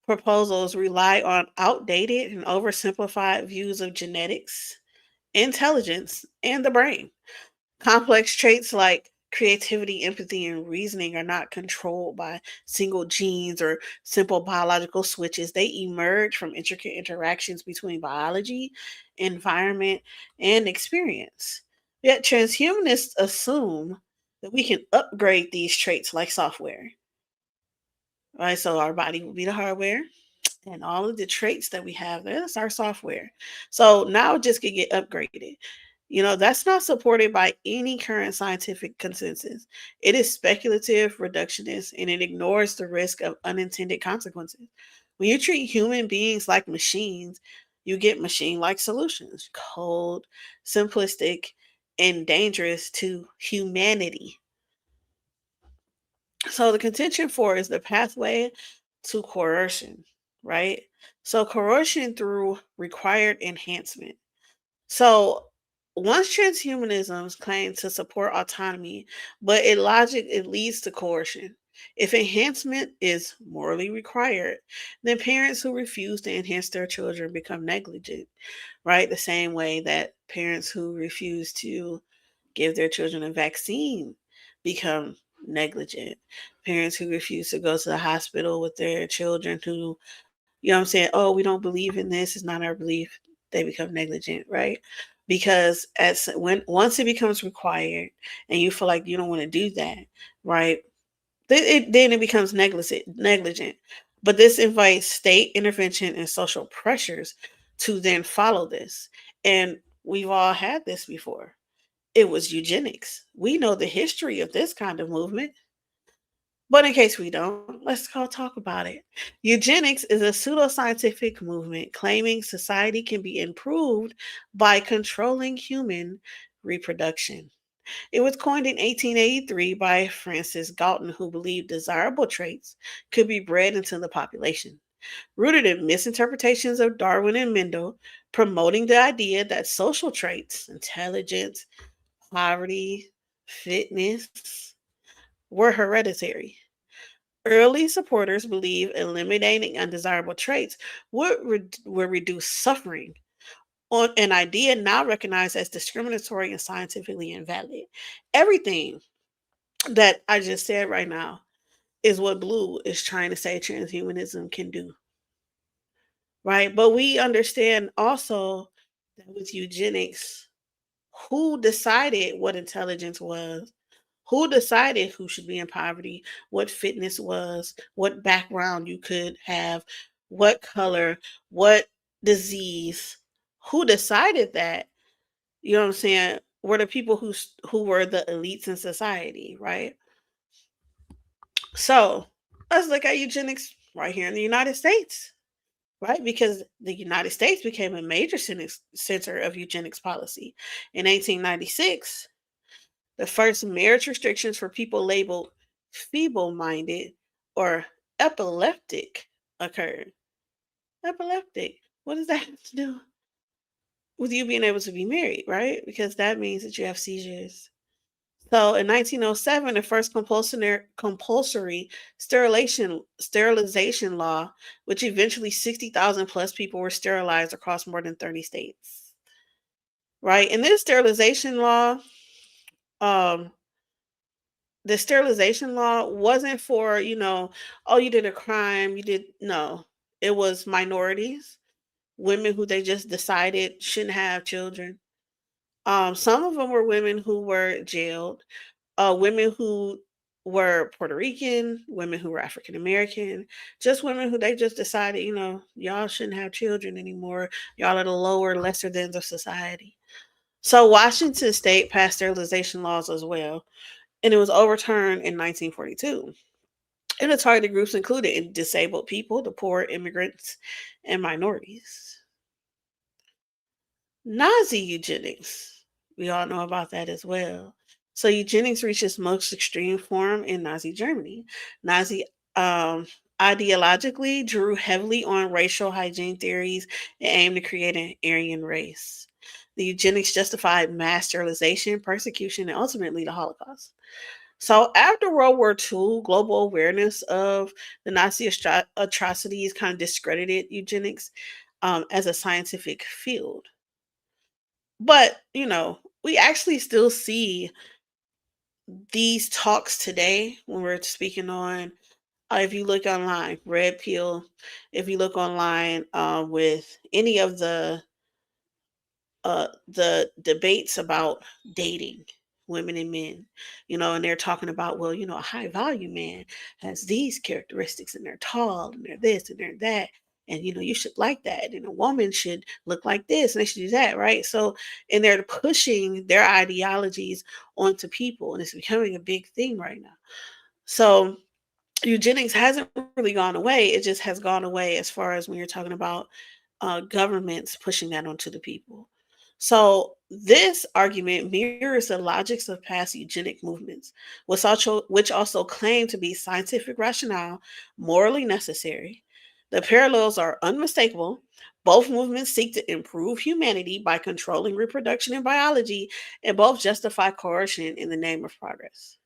proposals rely on outdated and oversimplified views of genetics, intelligence, and the brain. Complex traits like creativity, empathy, and reasoning are not controlled by single genes or simple biological switches. They emerge from intricate interactions between biology, environment, and experience. Yet transhumanists assume that we can upgrade these traits like software. Right? So our body will be the hardware and all of the traits that we have, that's our software. So now it just can get upgraded. That's not supported by any current scientific consensus. It is speculative, reductionist, and it ignores the risk of unintended consequences. When you treat human beings like machines, you get machine like solutions, cold, simplistic, and dangerous to humanity. So the contention for is the pathway to coercion, right? So coercion through required enhancement. So once transhumanism claims to support autonomy, but in logic it leads to coercion. If enhancement is morally required, then parents who refuse to enhance their children become negligent, right? The same way that parents who refuse to give their children a vaccine become negligent. Parents who refuse to go to the hospital with their children who, you know what I'm saying, oh, we don't believe in this, it's not our belief, they become negligent, right? Because as when once it becomes required and you feel like you don't want to do that, right? Then it becomes negligent. But this invites state intervention and social pressures to then follow this. And we've all had this before. It was eugenics. We know the history of this kind of movement. But in case we don't, let's go talk about it. Eugenics is a pseudoscientific movement claiming society can be improved by controlling human reproduction. It was coined in 1883 by Francis Galton, who believed desirable traits could be bred into the population. Rooted in misinterpretations of Darwin and Mendel, promoting the idea that social traits, intelligence, poverty, fitness, were hereditary. Early supporters believe eliminating undesirable traits would reduce suffering, on an idea now recognized as discriminatory and scientifically invalid. Everything that I just said right now is what Blue is trying to say transhumanism can do, right? But we understand also that with eugenics, who decided what intelligence was? Who decided who should be in poverty, what fitness was, what background you could have, what color, what disease? Who decided that? You know what I'm saying? Were the people who were the elites in society, right? So let's look at eugenics right here in the United States, right? Because the United States became a major center of eugenics policy. In 1896, the first marriage restrictions for people labeled feeble minded or epileptic occurred. Epileptic. What does that have to do with you being able to be married, right? Because that means that you have seizures. So in 1907, the first compulsory sterilization law, which eventually 60,000 plus people were sterilized across more than 30 states. Right? And this um, sterilization law wasn't for, oh, you did a crime, you did, no. It was minorities, women who they just decided shouldn't have children. Some of them were women who were jailed, women who were Puerto Rican, women who were African American, just women who they just decided, y'all shouldn't have children anymore. Y'all are the lower, lesser thans of society. So Washington State passed sterilization laws as well, and it was overturned in 1942. And the targeted groups included disabled people, the poor, immigrants, and minorities. Nazi eugenics. We all know about that as well. So eugenics reached its most extreme form in Nazi Germany. Nazi um, ideologically drew heavily on racial hygiene theories and aimed to create an Aryan race. The eugenics justified mass sterilization, persecution, and ultimately the Holocaust. So after World War II, global awareness of the Nazi atrocities kind of discredited eugenics as a scientific field. But, we actually still see these talks today when we're speaking on, if you look online, Red Pill, if you look online with any of the debates about dating women and men, and they're talking about, well, a high value man has these characteristics and they're tall and they're this and they're that. And you should like that. And a woman should look like this and they should do that, right? So, and they're pushing their ideologies onto people, and it's becoming a big thing right now. So eugenics hasn't really gone away. It just has gone away as far as when you're talking about governments pushing that onto the people. So this argument mirrors the logics of past eugenic movements, which also claim to be scientific rationale, morally necessary. The parallels are unmistakable. Both movements seek to improve humanity by controlling reproduction and biology, and both justify coercion in the name of progress.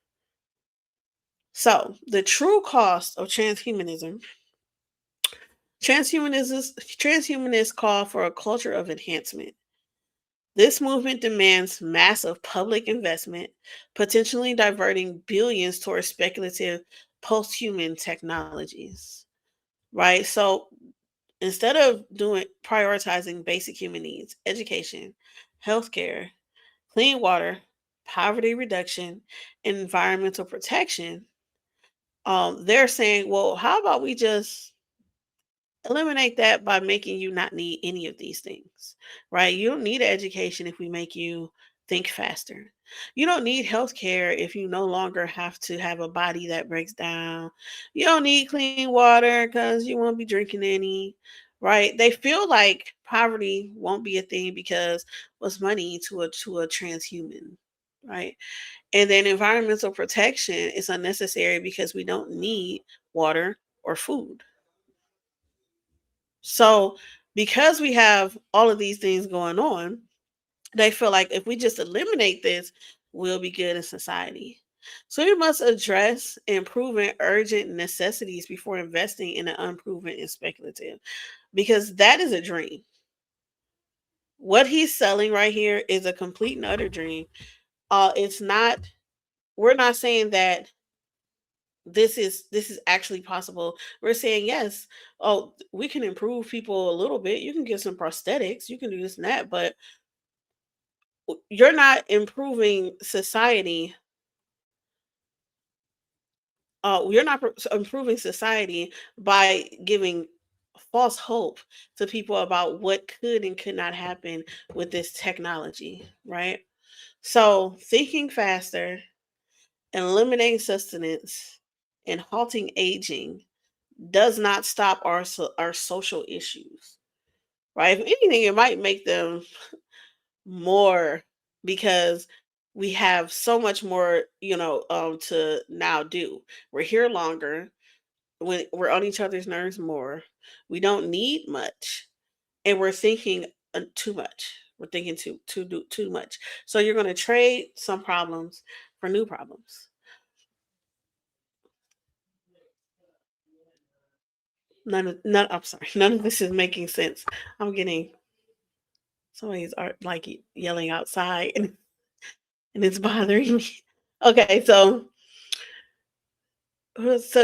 So, the true cost of transhumanists call for a culture of enhancement. This movement demands massive public investment, potentially diverting billions towards speculative post-human technologies. Right? So instead of doing prioritizing basic human needs, education, healthcare, clean water, poverty reduction, and environmental protection, they're saying, well, how about we just eliminate that by making you not need any of these things, right? You don't need an education if we make you think faster. You don't need health care if you no longer have to have a body that breaks down. You don't need clean water because you won't be drinking any, right? They feel like poverty won't be a thing because what's money to a transhuman, right? And then environmental protection is unnecessary because we don't need water or food. So, because we have all of these things going on, they feel like if we just eliminate this, we'll be good in society. So, we must address improving urgent necessities before investing in the unproven and speculative, because that is a dream. What he's selling right here is a complete and utter dream. It's not. We're not saying that this is actually possible. We're saying yes. Oh, we can improve people a little bit. You can get some prosthetics. You can do this and that, but you're not improving society. You're not improving society by giving false hope to people about what could and could not happen with this technology, right? So, thinking faster and eliminating sustenance and halting aging does not stop our social issues, right? If anything, it might make them more, because we have so much more, to now do. We're here longer. When we're on each other's nerves more, we don't need much, and we're thinking too much. We're thinking too much. So you're going to trade some problems for new problems. None. I'm sorry. None of this is making sense. I'm getting somebody's like yelling outside, and it's bothering me. Okay, so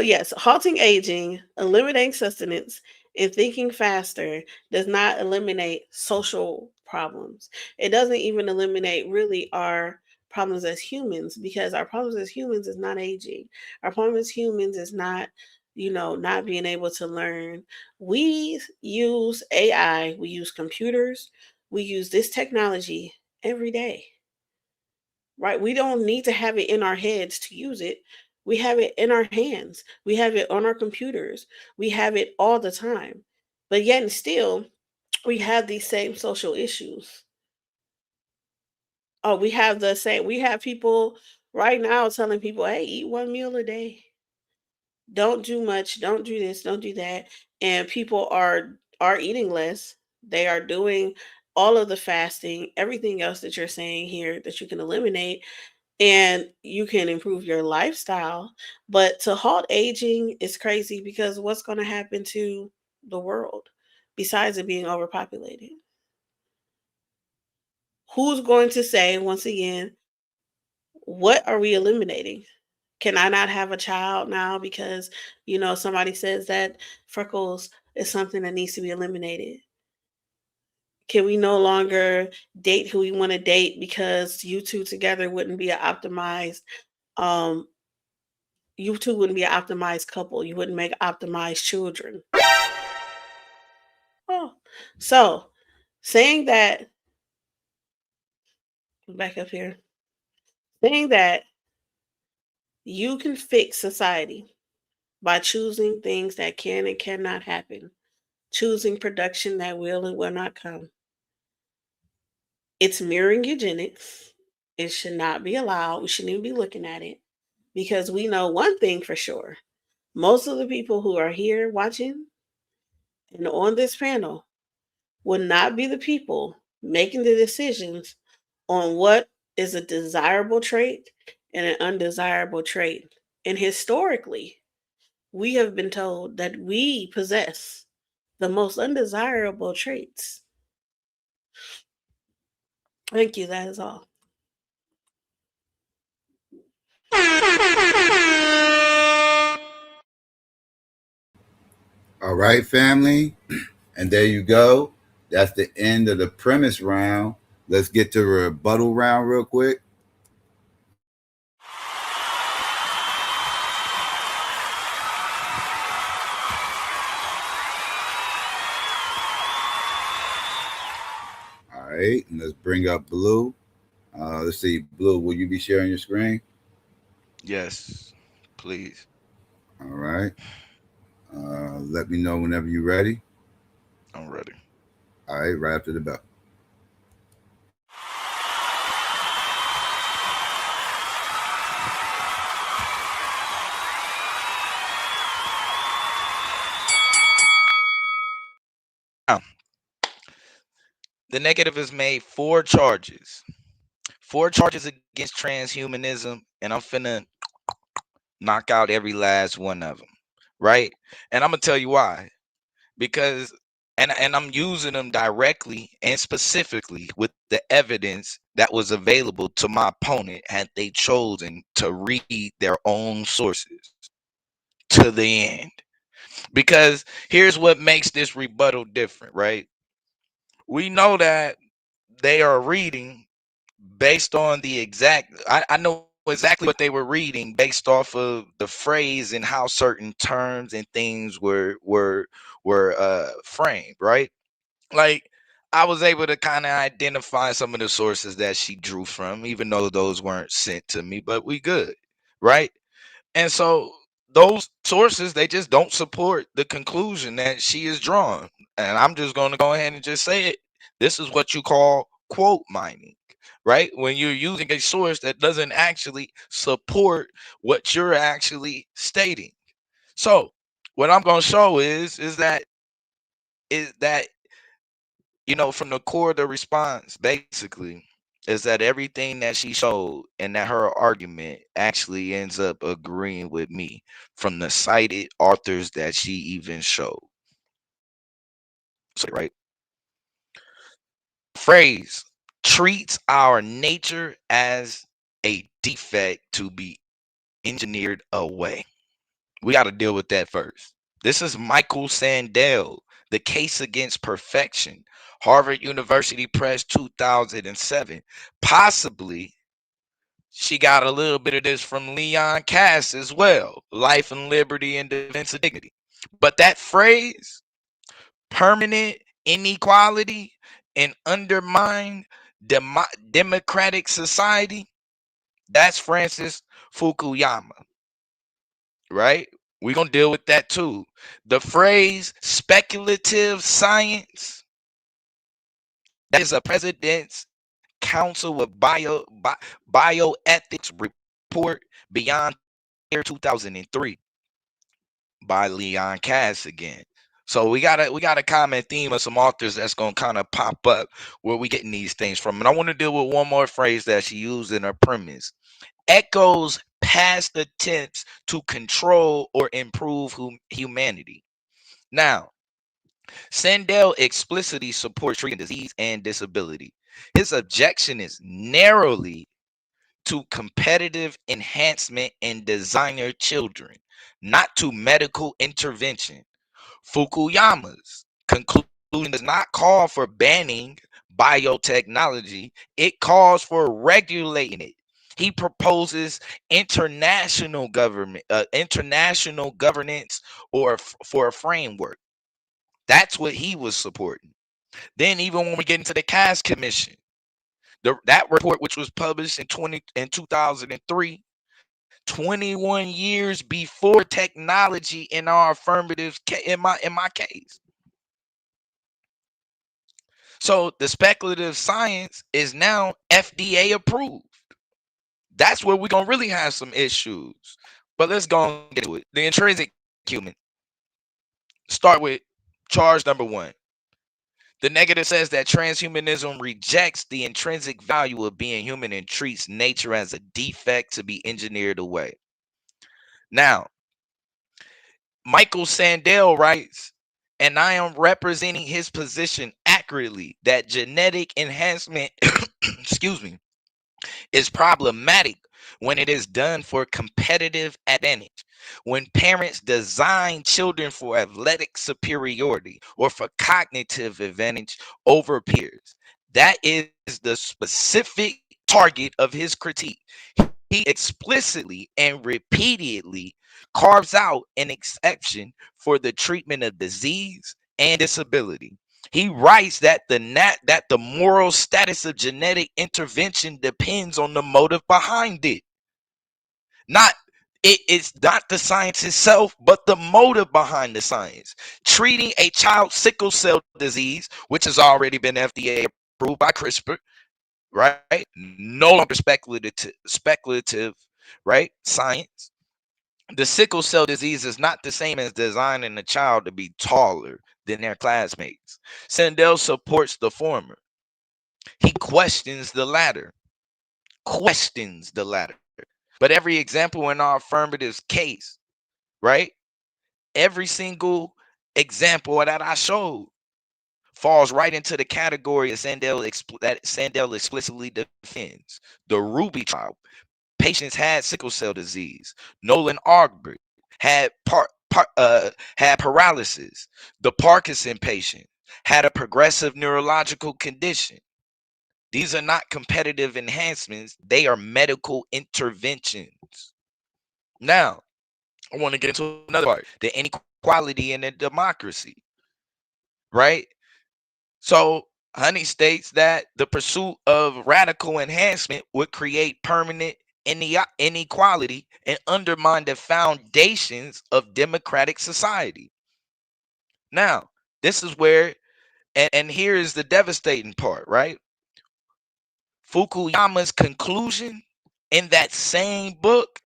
yes, halting aging, eliminating sustenance, and thinking faster does not eliminate social problems. It doesn't even eliminate really our problems as humans, because our problems as humans is not aging. Our problem as humans is not, not being able to learn. We use AI, we use computers, we use this technology every day, right? We don't need to have it in our heads to use it. We have it in our hands. We have it on our computers. We have it all the time. But yet and still, we have these same social issues. Oh, we have people right now telling people, hey, eat one meal a day. Don't do much. Don't do this. Don't do that. And people are eating less. They are doing all of the fasting, everything else that you're saying here that you can eliminate, and you can improve your lifestyle. But to halt aging is crazy, because what's going to happen to the world besides it being overpopulated? Who's going to say, once again, what are we eliminating? Can I not have a child now because, somebody says that freckles is something that needs to be eliminated? Can we no longer date who we want to date because you two together wouldn't be an optimized um you two wouldn't be an optimized couple. You wouldn't make optimized children. Oh, so saying that, back up here, saying that you can fix society by choosing things that can and cannot happen, choosing production that will and will not come. It's mirroring eugenics. It should not be allowed. We shouldn't even be looking at it because we know one thing for sure. Most of the people who are here watching and on this panel will not be the people making the decisions on what is a desirable trait and an undesirable trait. And historically, we have been told that we possess the most undesirable traits. Thank you. That is all. All right, family. And there you go. That's the end of the premise round. Let's get to the rebuttal round real quick. All right, and let's bring up Blue. Let's see, Blue, will you be sharing your screen? Yes, please. All right. Let me know whenever you're ready. I'm ready. All right, right after the bell. Now, the negative has made 4 charges. 4 charges against transhumanism, and I'm finna knock out every last one of them. Right? And I'm gonna tell you why. Because and I'm using them directly and specifically with the evidence that was available to my opponent had they chosen to read their own sources to the end. Because here's what makes this rebuttal different, right? We know that they are reading based on the exact I know exactly what they were reading based off of the phrase and how certain terms and things were framed, right? Like, I was able to kind of identify some of the sources that she drew from, even though those weren't sent to me, but we good, right? And so those sources, they just don't support the conclusion that she is drawn. And I'm just going to go ahead and just say it. This is what you call quote mining, right? When you're using a source that doesn't actually support what you're actually stating. So what I'm going to show is that from the core of the response, basically, is that everything that she showed and that her argument actually ends up agreeing with me from the cited authors that she even showed. So, right? Phrase treats our nature as a defect to be engineered away. We got to deal with that first. This is Michael Sandel, The Case Against Perfection, Harvard University Press, 2007. Possibly she got a little bit of this from Leon Cass as well, Life and Liberty and Defense of Dignity. But that phrase, permanent inequality and undermined democratic society, that's Francis Fukuyama, right? We're going to deal with that too. The phrase speculative science, that is a president's council of bioethics report beyond year 2003 by Leon Cass again. So we got a common theme of some authors that's going to kind of pop up where we getting these things from. And I want to deal with one more phrase that she used in her premise. Echoes past attempts to control or improve humanity. Now, Sandel explicitly supports treating disease and disability. His objection is narrowly to competitive enhancement in designer children, not to medical intervention. Fukuyama's conclusion does not call for banning biotechnology, it calls for regulating it. He proposes international governance for a framework. That's what he was supporting. Then even when we get into the Cass Commission, that report, which was published in 2003, 21 years before technology in our affirmative in my case. So the speculative science is now FDA approved. That's where we're gonna really have some issues. But let's go and get to it. The intrinsic human. Start with charge number one. The negative says that transhumanism rejects the intrinsic value of being human and treats nature as a defect to be engineered away. Now, Michael Sandel writes, and I am representing his position accurately, that genetic enhancement, excuse me, is problematic when it is done for competitive advantage. When parents design children for athletic superiority or for cognitive advantage over peers, that is the specific target of his critique. He explicitly and repeatedly carves out an exception for the treatment of disease and disability. He writes that the moral status of genetic intervention depends on the motive behind it. Not it's not the science itself, but the motive behind the science. Treating a child's sickle cell disease, which has already been FDA approved by CRISPR, right? No longer speculative, right? Science. The sickle cell disease is not the same as designing a child to be taller than their classmates. Sandel supports the former. He questions the latter. Questions the latter. But every example in our affirmative's case, right? Every single example that I showed falls right into the category that Sandel explicitly defends. The Ruby trial. Patients had sickle cell disease. Nolan Argbert had had paralysis. The Parkinson patient had a progressive neurological condition. These are not competitive enhancements. They are medical interventions. Now, I want to get into another part, the inequality in the democracy, right? So Honey states that the pursuit of radical enhancement would create permanent inequality and undermine the foundations of democratic society. Now, this is where, and here is the devastating part, right? Fukuyama's conclusion in that same book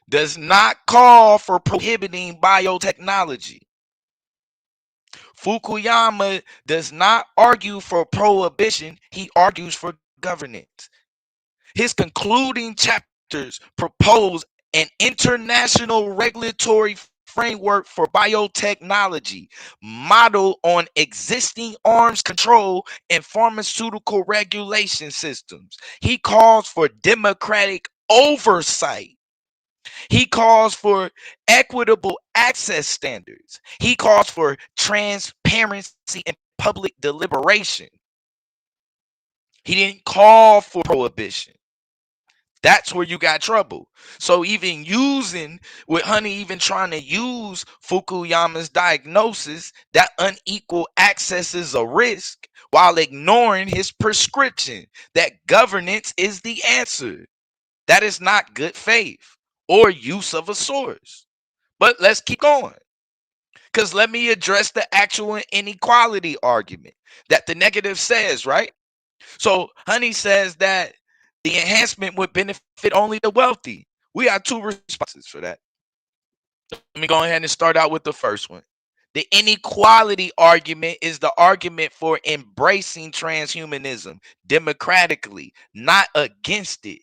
does not call for prohibiting biotechnology. Fukuyama does not argue for prohibition, he argues for governance. His concluding chapters propose an international regulatory framework for biotechnology modeled on existing arms control and pharmaceutical regulation systems. He calls for democratic oversight. He calls for equitable access standards. He calls for transparency and public deliberation. He didn't call for prohibition. That's where you got trouble. So even using, with Honey even trying to use Fukuyama's diagnosis that unequal access is a risk while ignoring his prescription that governance is the answer. That is not good faith or use of a source. But let's keep going. Because let me address the actual inequality argument that the negative says, right? So Honey says that the enhancement would benefit only the wealthy. We have two responses for that. Let me go ahead and start out with the first one. The inequality argument is the argument for embracing transhumanism democratically, not against it.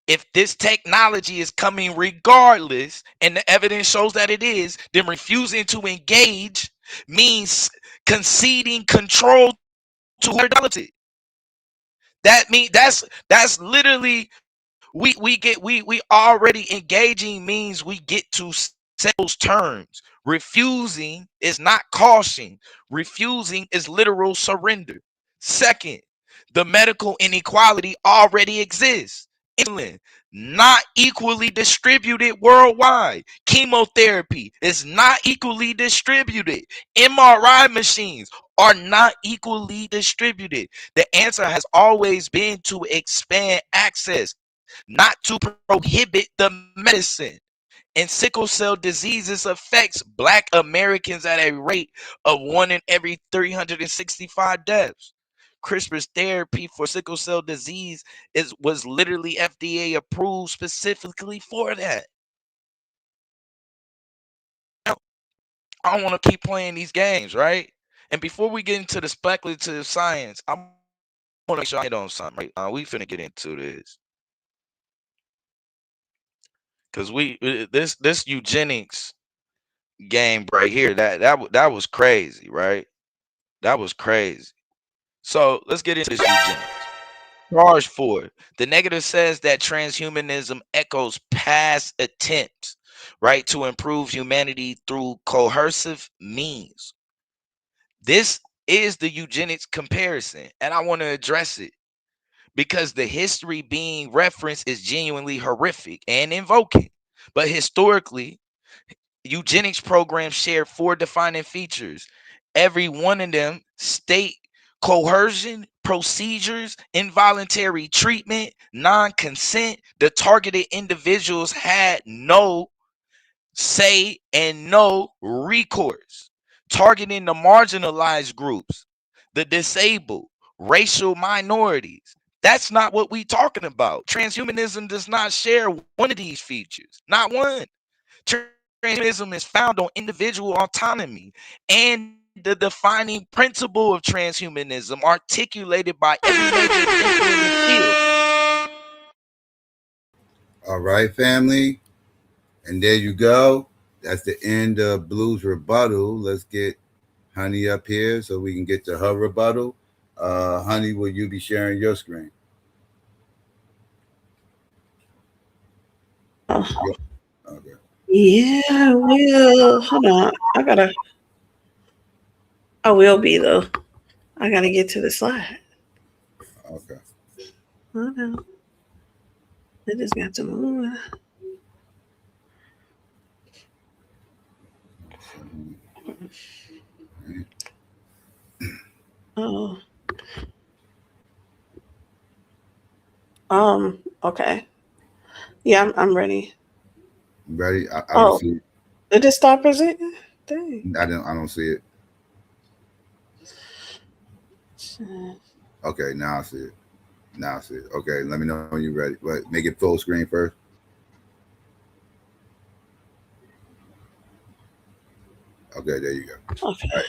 If this technology is coming regardless, and the evidence shows that it is, then refusing to engage means conceding control to who develops it. That means that's literally we already engaging means we get to set those terms. Refusing is not caution. Refusing is literal surrender. Second, the medical inequality already exists. Insulin not equally distributed worldwide. Chemotherapy is not equally distributed. MRI machines are not equally distributed. The answer has always been to expand access, not to prohibit the medicine. And sickle cell diseases affects Black Americans at a rate of 1 in every 365 deaths. CRISPR's therapy for sickle cell disease was literally FDA approved specifically for that. Now, I don't want to keep playing these games, right? And before we get into the speculative science, I want to make sure I hit on something, right? We finna get into this. Because this eugenics game right here, that was crazy, right? That was crazy. So let's get into this eugenics. Charge 4. The negative says that transhumanism echoes past attempts, right, to improve humanity through coercive means. This is the eugenics comparison, and I want to address it because the history being referenced is genuinely horrific and invoking. But historically, eugenics programs share 4 defining features. Every one of them state coercion, procedures, involuntary treatment, non-consent. The targeted individuals had no say and no recourse, targeting the marginalized groups, the disabled, racial minorities. That's not what we talking about. Transhumanism does not share one of these features, not one. Transhumanism is found on individual autonomy and the defining principle of transhumanism articulated by every major thinker in the field. All right, family. And there you go. That's the end of Blue's rebuttal. Let's get Honey up here so we can get to her rebuttal. Honey, will you be sharing your screen? Oh. Okay. Yeah, I will. Hold on. I will be though. I gotta get to the slide. Okay. Hold on. I just got to move. Oh. Okay. Yeah, I'm ready. Ready? I don't Oh, see it. did it stop presenting? Dang. I don't see it. Okay, now I see it. Now I see it. Okay, let me know when you're ready. But make it full screen first. Okay, there you go. Okay. All right.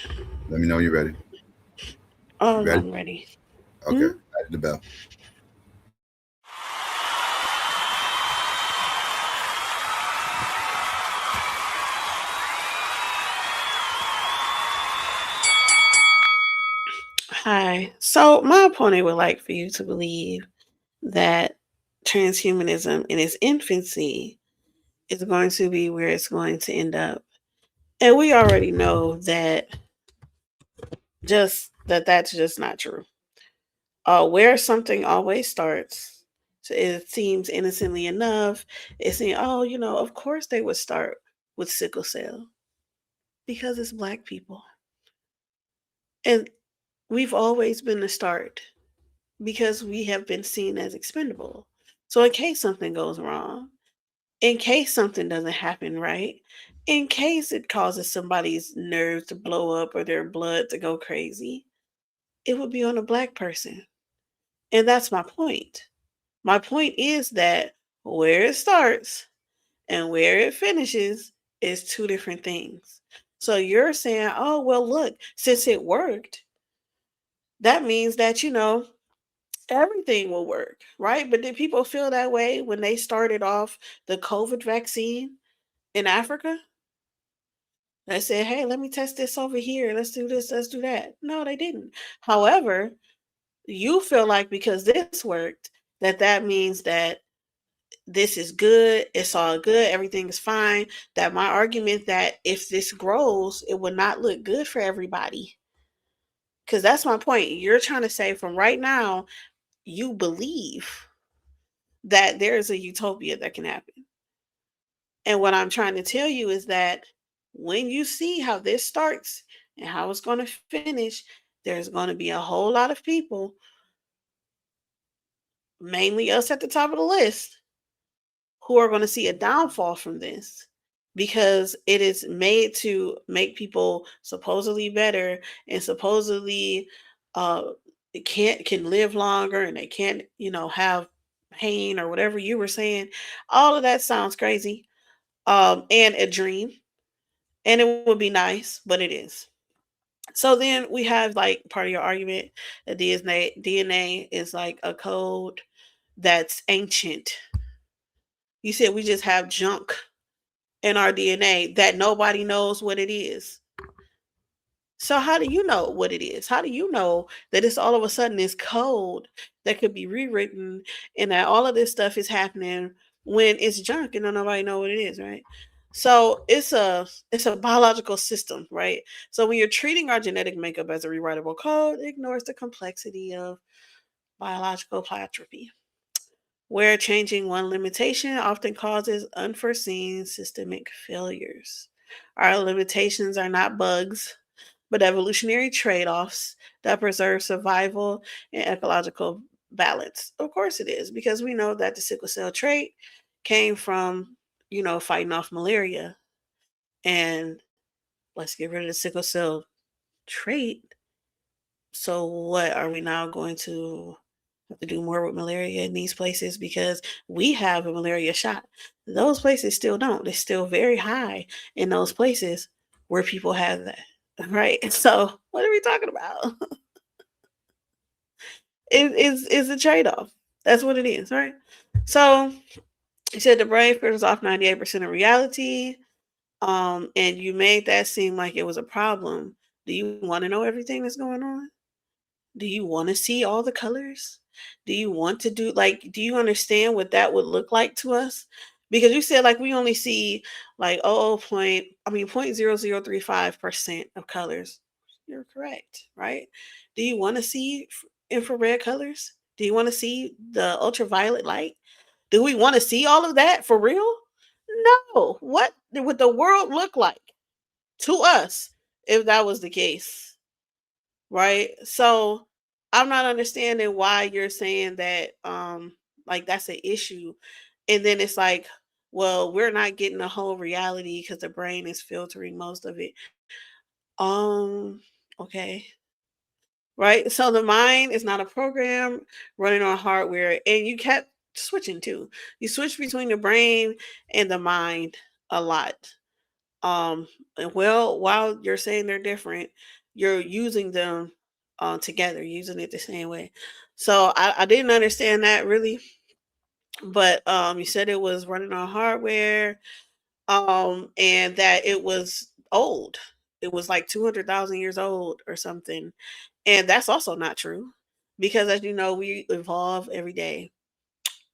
Let me know when you're ready. Oh, Ready? I'm ready. Okay. Back to the bell. Hi. So my opponent would like for you to believe that transhumanism in its infancy is going to be where it's going to end up. And we already know that that's just not true. Where something always starts, so it seems innocently enough, it's saying, oh, of course they would start with sickle cell because it's black people. And we've always been the start because we have been seen as expendable. So in case something goes wrong, in case something doesn't happen right, in case it causes somebody's nerves to blow up or their blood to go crazy, it would be on a black person. And that's my point. My point is that where it starts and where it finishes is 2 different things. So you're saying, oh, well, look, since it worked, that means that, everything will work, right? But did people feel that way when they started off the COVID vaccine in Africa? They said, hey, let me test this over here. Let's do this, let's do that. No, they didn't. However, you feel like because this worked, that means that this is good, it's all good, everything is fine. That my argument that if this grows, it will not look good for everybody. Because that's my point. You're trying to say from right now, you believe that there is a utopia that can happen. And what I'm trying to tell you is that when you see how this starts and how it's going to finish, there's going to be a whole lot of people, mainly us at the top of the list, who are going to see a downfall from this because it is made to make people supposedly better and supposedly it can live longer and they can't, have pain or whatever you were saying. All of that sounds crazy. And a dream. And it would be nice, but it is. So then we have like part of your argument that DNA is like a code that's ancient. You said we just have junk in our DNA that nobody knows what it is. So how do you know what it is? How do you know that it's all of a sudden this code that could be rewritten and that all of this stuff is happening when it's junk and don't nobody know what it is, right? So it's a biological system, right? So when you're treating our genetic makeup as a rewritable code, it ignores the complexity of biological platropy, where changing one limitation often causes unforeseen systemic failures. Our limitations are not bugs, but evolutionary trade offs that preserve survival and ecological balance. Of course, it is, because we know that the sickle cell trait came from, fighting off malaria. And let's get rid of the sickle cell trait. So, what are we now going to have to do more with malaria in these places because we have a malaria shot? Those places still don't. It's still very high in those places where people have that. Right. So what are we talking about? It's a trade-off. That's what it is, right? So you said the brain filters off 98% of reality. And you made that seem like it was a problem. Do you want to know everything that's going on? Do you want to see all the colors? Do you want to do you understand what that would look like to us? Because you said like we only see like 0.0035% of colors. You're correct, right? Do you want to see infrared colors? Do you want to see the ultraviolet light? Do we want to see all of that for real? No. What would the world look like to us if that was the case? Right? So I'm not understanding why you're saying that like that's an issue. And then it's like, well, we're not getting the whole reality because the brain is filtering most of it. Um, okay. Right? So the mind is not a program running on hardware. And you kept switching too. You switch between the brain and the mind a lot. Well, while you're saying they're different, you're using them together, using it the same way. So I didn't understand that really, but you said it was running on hardware, and that it was old. It was like 200,000 years old or something, and that's also not true, because as you know, we evolve every day.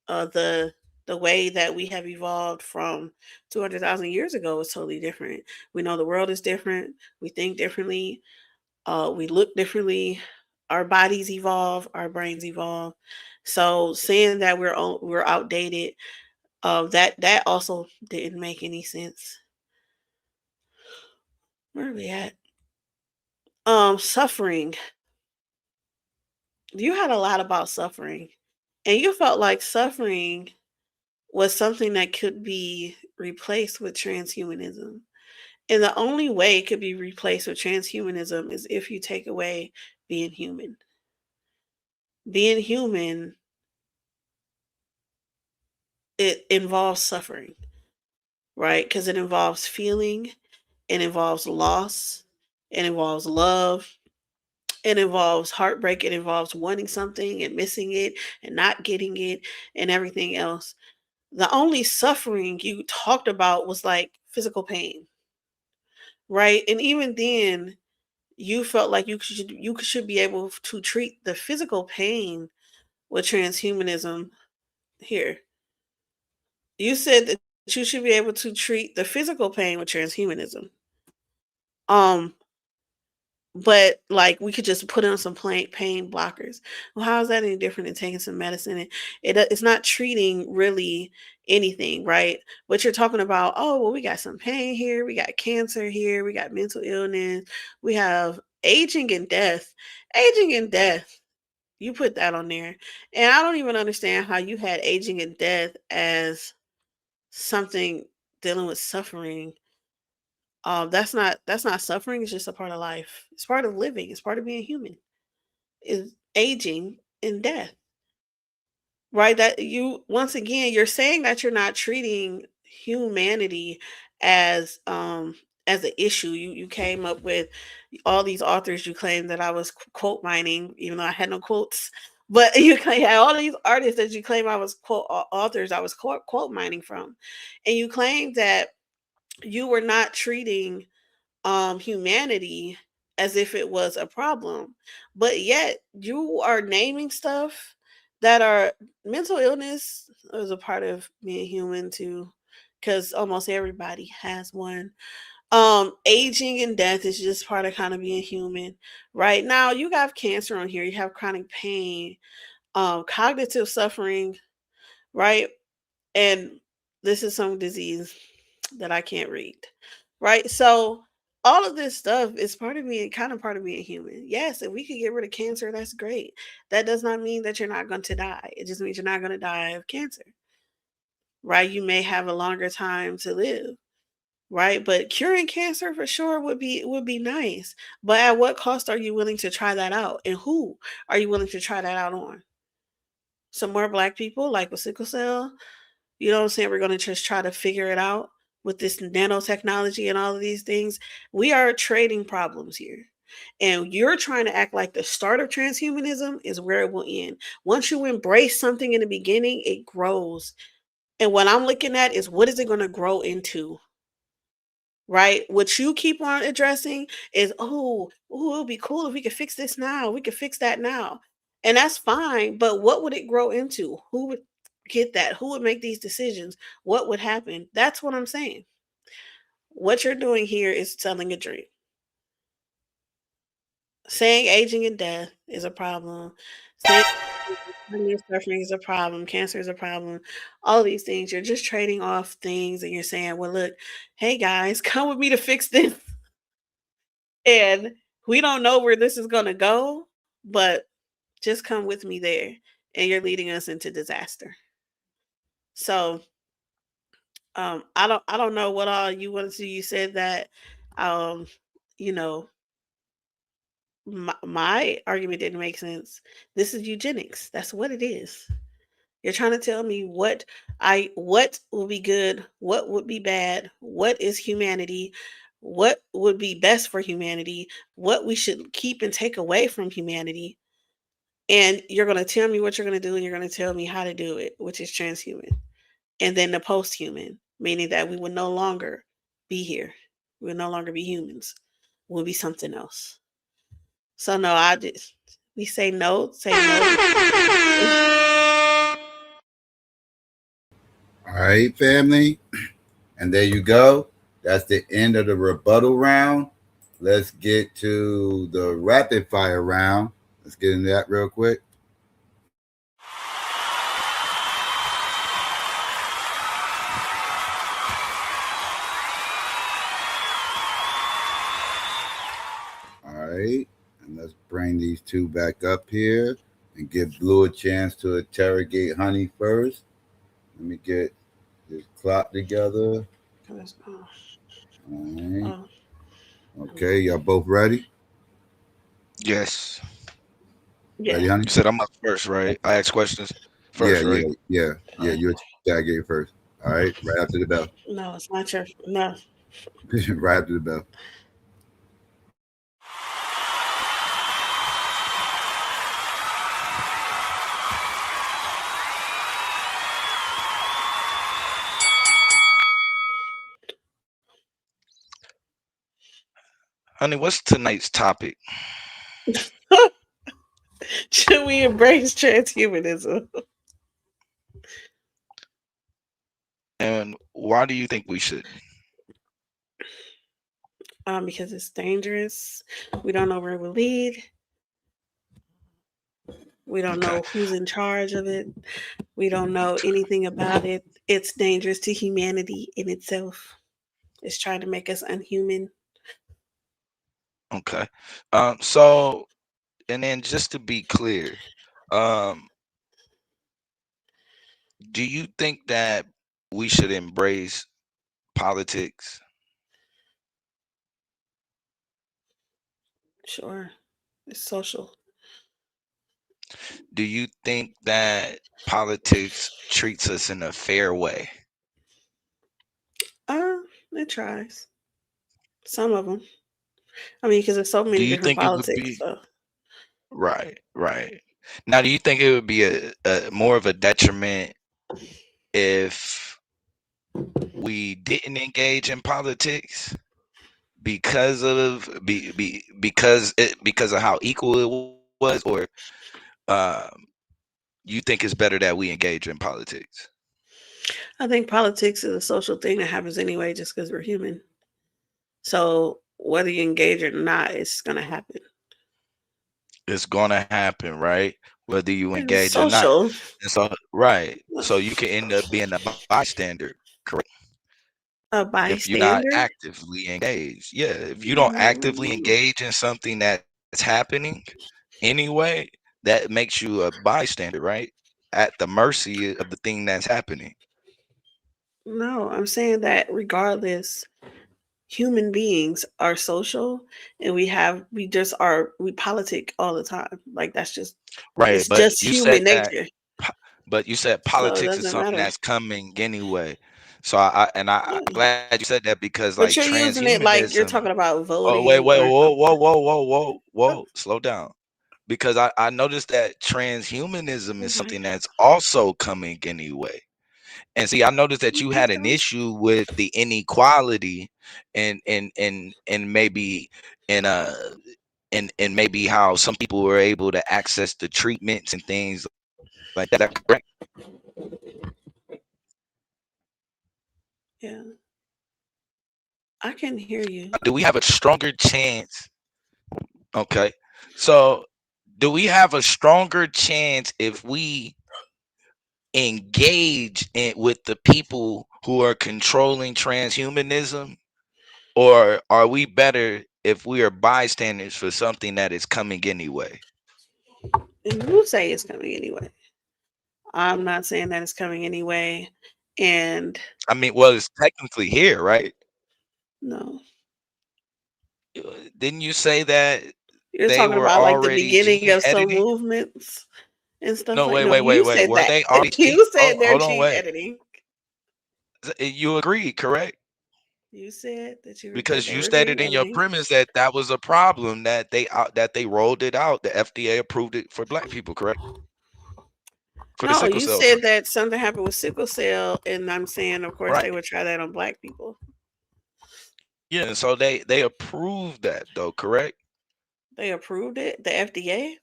The way that we have evolved from 200,000 years ago is totally different. We know the world is different. We think differently. We look differently. Our bodies evolve. Our brains evolve. So saying that we're outdated, that also didn't make any sense. Where are we at? Suffering. You had a lot about suffering, and you felt like suffering was something that could be replaced with transhumanism. And the only way it could be replaced with transhumanism is if you take away being human. Being human, it involves suffering, right? Because it involves feeling, it involves loss, it involves love, it involves heartbreak, it involves wanting something and missing it and not getting it and everything else. The only suffering you talked about was like physical pain, right? And even then, you felt like you should be able to treat the physical pain with transhumanism. Here, you said that you should be able to treat the physical pain with transhumanism. Um, but like we could just put on some plain pain blockers. Well, how is that any different than taking some medicine? And it's not treating really anything, right? But you're talking about, oh well, we got some pain here, we got cancer here, we got mental illness, we have aging and death. Aging and death. You put that on there. And I don't even understand how you had aging and death as something dealing with suffering. That's not suffering, it's just a part of life. It's part of living, it's part of being human. Is aging and death. Right? That you once again you're saying that you're not treating humanity as an issue. You came up with all these authors. You claim that I was quote mining, even though I had no quotes. But you had all these artists that you claim I was quote authors I was quote mining from, and you claim that you were not treating humanity as if it was a problem, but yet you are naming stuff that are mental illness is a part of being human too, because almost everybody has one. Aging and death is just part of kind of being human. Right now you have cancer on here, you have chronic pain, cognitive suffering, right? And this is some disease that I can't read, right? So all of this stuff is part of being kind of part of being human. Yes, if we could get rid of cancer, that's great. That does not mean that you're not going to die. It just means you're not going to die of cancer, right? You may have a longer time to live, right? But curing cancer for sure would be nice. But at what cost are you willing to try that out, and who are you willing to try that out on? Some more black people, like with sickle cell. You know what I'm saying? We're going to just try to figure it out with this nanotechnology and all of these things. We are trading problems here. And you're trying to act like the start of transhumanism is where it will end. Once you embrace something in the beginning, it grows. And what I'm looking at is what is it going to grow into? Right? What you keep on addressing is, it would be cool if we could fix this now. We could fix that now. And that's fine. But what would it grow into? Who would get that? Who would make these decisions? What would happen? That's what I'm saying. What you're doing here is selling a dream. Saying aging and death is a problem. Saying suffering is a problem. Cancer is a problem. All of these things. You're just trading off things and you're saying, well, look, hey guys, come with me to fix this. And we don't know where this is going to go, but just come with me there. And you're leading us into disaster. So I don't know what all you want to do. You said that um you know my argument didn't make sense. This is eugenics. That's what it is. You're trying to tell me what will be good, what would be bad, what is humanity, what would be best for humanity, what we should keep and take away from humanity. And you're going to tell me what you're going to do, and you're going to tell me how to do it, which is transhuman. And then the post-human, meaning that we will no longer be here. We will no longer be humans. We'll be something else. So no, we say no, say no. All right, family. And there you go. That's the end of the rebuttal round. Let's get to the rapid fire round. Let's get into that real quick. All right. And let's bring these two back up here and give Blue a chance to interrogate Honey first. Let me get this clock together. All right. Okay, y'all both ready? Yes. Yeah. Ready, Honey? You said I'm up first, right? I ask questions first, right? Yeah. You interrogate first. All right, right after the bell. No, it's not your no. Right after the bell. Honey, what's tonight's topic? Should we embrace transhumanism? And why do you think we should? Because it's dangerous. We don't know where it will lead. We don't know who's in charge of it. We don't know anything about it. It's dangerous to humanity in itself. It's trying to make us unhuman. Okay. So, and then just to be clear, do you think that we should embrace politics? Sure. It's social. do you think that politics treats us in a fair way? It tries. Some of them. I mean, because there's so Do many you different think it would politics. be So right? Now, do you think it would be a more of a detriment if we didn't engage in politics because of because of how equal it was, or um, you think it's better that we engage in politics? I think politics is a social thing that happens anyway, just because we're human. So whether you engage or not, it's gonna happen. It's gonna happen, right? Whether you It's engage or not. social. And so, right. So you can end up being a bystander, correct? A If you're not bystander. actively engaged. Yeah, if you don't actively Mm, engage in something that's happening anyway, that makes you a bystander, right? At the mercy of the thing that's happening. no, I'm saying that regardless, human beings are social, and we politic all the time. Like that's just Right, it's but just you said human that nature. but you said So it politics is doesn't something matter. that's coming anyway. So I'm Yeah. glad you said that, because like But you're using it like you're transhumanism. talking about Oh, wait, voting wait, or oh, whoa, slow down. Because I noticed that transhumanism is okay. something that's also coming anyway. And see, I noticed that you had an Okay. issue with the inequality and maybe and and maybe how some people were able to access the treatments and things like that. Is that correct? Yeah. I can hear you. Do we have a stronger chance? Okay. So do we have a stronger chance if we engage with the people who are controlling transhumanism, or are we better if we are bystanders for something that is coming anyway? And you say it's coming anyway. I'm not saying that it's coming anyway. And I mean, well, it's technically here, right? no, Didn't you say that you're they talking were about like the already beginning gene of some editing? movements and stuff No, like. wait, No, wait, wait, you wait. said Were that. they already gene? You Oh, said they're hold on, gene wait. editing. You agreed, correct? You said that Because they you were gene stated in your editing. premise that that was a problem, that they rolled it out. The FDA approved it for black people, correct? For the No, sickle you cell trait. said that something happened with sickle cell, and I'm saying, of course, they Right. would try that on black people. Yeah, and so they approved that though, correct? They approved it. The FDA.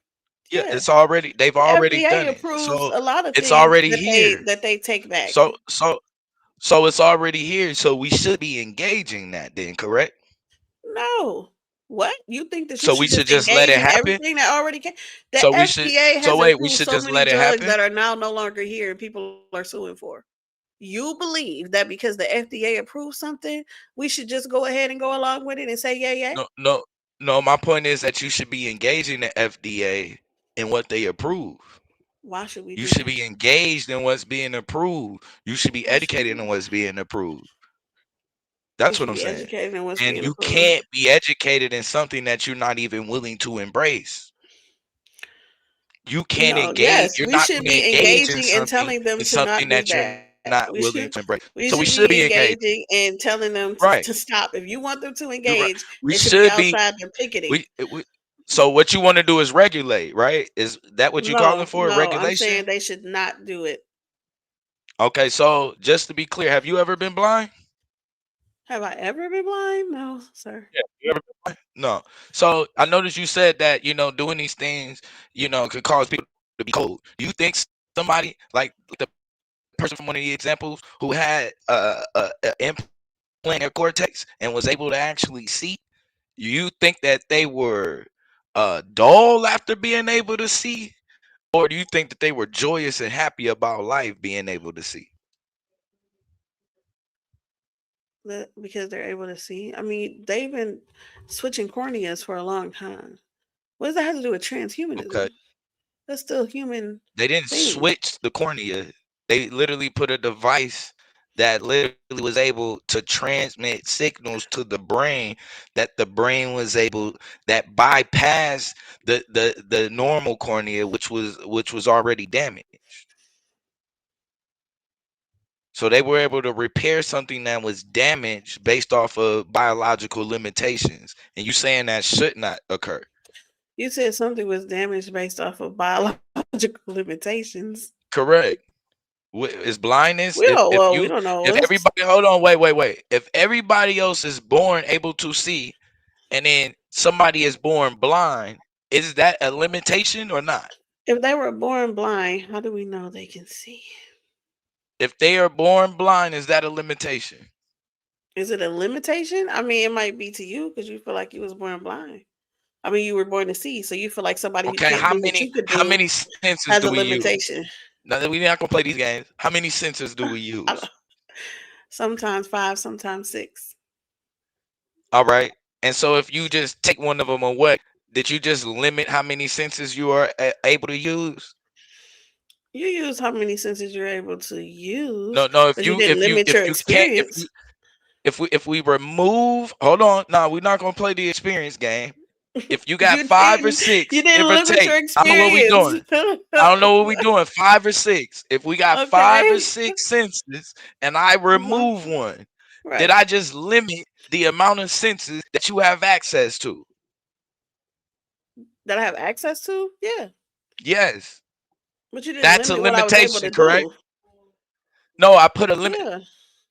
Yeah, Yeah, it's already they've the already FDA done it. approves So a lot of it's things already that they here. take back. So so so it's already here. So we should be engaging that then, correct? No. What? You think that you So we should should just just let engage it in happen? everything that already came? So The we should FDA so has wait, we approved should so just many let it drugs happen? that are now no longer here and people are suing for. You believe that because the FDA approved something, we should just go ahead and go along with it and say, yeah, yeah? No, no, no. My point is that you should be engaging the FDA in what they approve. Why should we You do should that? be engaged in what's being approved. You should be Why should we educated do in that? what's being approved. We That's what should I'm be saying. educated in what's And being you approved. can't be educated in something that you're not even willing to embrace. You can't No, engage. yes, You're we not should going to be engage engaging and telling them in to not something do that you're that. not willing to embrace. We So we should should be be engaging. engaging and telling them Right. to stop. If you want them to You're right. engage, We they should be should be. outside there picketing. We so what you want to do is regulate, right? Is that what you calling No, for? no, I'm saying Regulation? they should not do it. Okay, so just to be clear, have you ever been blind? Have I ever been blind? No, sir. Yeah. You ever been blind? No. So I noticed you said that, doing these things, could cause people to be cold. Do you think somebody like the person from one of the examples who had a implant in their cortex and was able to actually see, you think that they were dull after being able to see? Or do you think that they were joyous and happy about life being able to see? Because they're able to see. I mean, they've been switching corneas for a long time. What does that have to do with Okay. transhumanism? That's still human They didn't thing. switch the cornea. They literally put a device that literally was able to transmit signals to the brain, that the brain was able, that bypassed the normal cornea, which was already damaged. So they were able to repair something that was damaged based off of biological limitations. And you saying that should not occur? You said something was damaged based off of biological limitations. Correct. Is blindness, We don't. if Well, we you, don't know. if everybody, hold on, wait, if everybody else is born able to see, and then somebody is born blind, is that a limitation or not? If they were born blind, how do we know they can see? If they are born blind, is that a limitation? Is it a limitation? I mean, it might be to you because you feel like you was born blind. I mean, you were born to see, so you feel like somebody who Okay, can't do what you could how do many senses has do a we use? limitation. Now, we're not gonna play these games. How many senses do we use? Sometimes 5, sometimes 6. All right. And so if you just take one of them away, did you just limit how many senses you are able to use? You use how many senses you're able to use, No. but you didn't limit your If you can't, experience. if we remove, hold on, no, we're not gonna play the experience game. If you got You 5 or didn't. 6, You didn't give or limit take, your I don't know what we experience. doing. I don't know what we doing. 5 or 6. If we got 5 or Okay. 6 senses, and I remove one, did Right. I just limit the amount of senses that you have access to? That I have access to? Yeah. Yes. But you didn't That's a limit what I was able limitation, to correct? do. No, I put a limit. Yeah.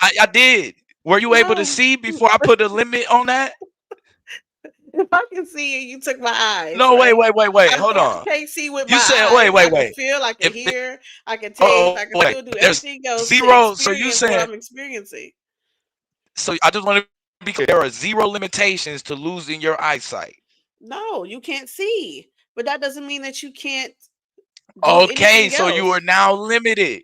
I did. Were you able to No. see before I put a limit on that? If I can see it, you took my eyes, No, right? wait. I Hold on. can't see with my You said, eyes. I can wait. feel, I can If the, hear, I can taste, I can wait, still do there's everything else to 0. So you experience what saying, I'm experiencing. so I just want to be clear. There are 0 limitations to losing your eyesight. No, you can't see. But that doesn't mean that you can't do Okay, anything so you are else. now limited.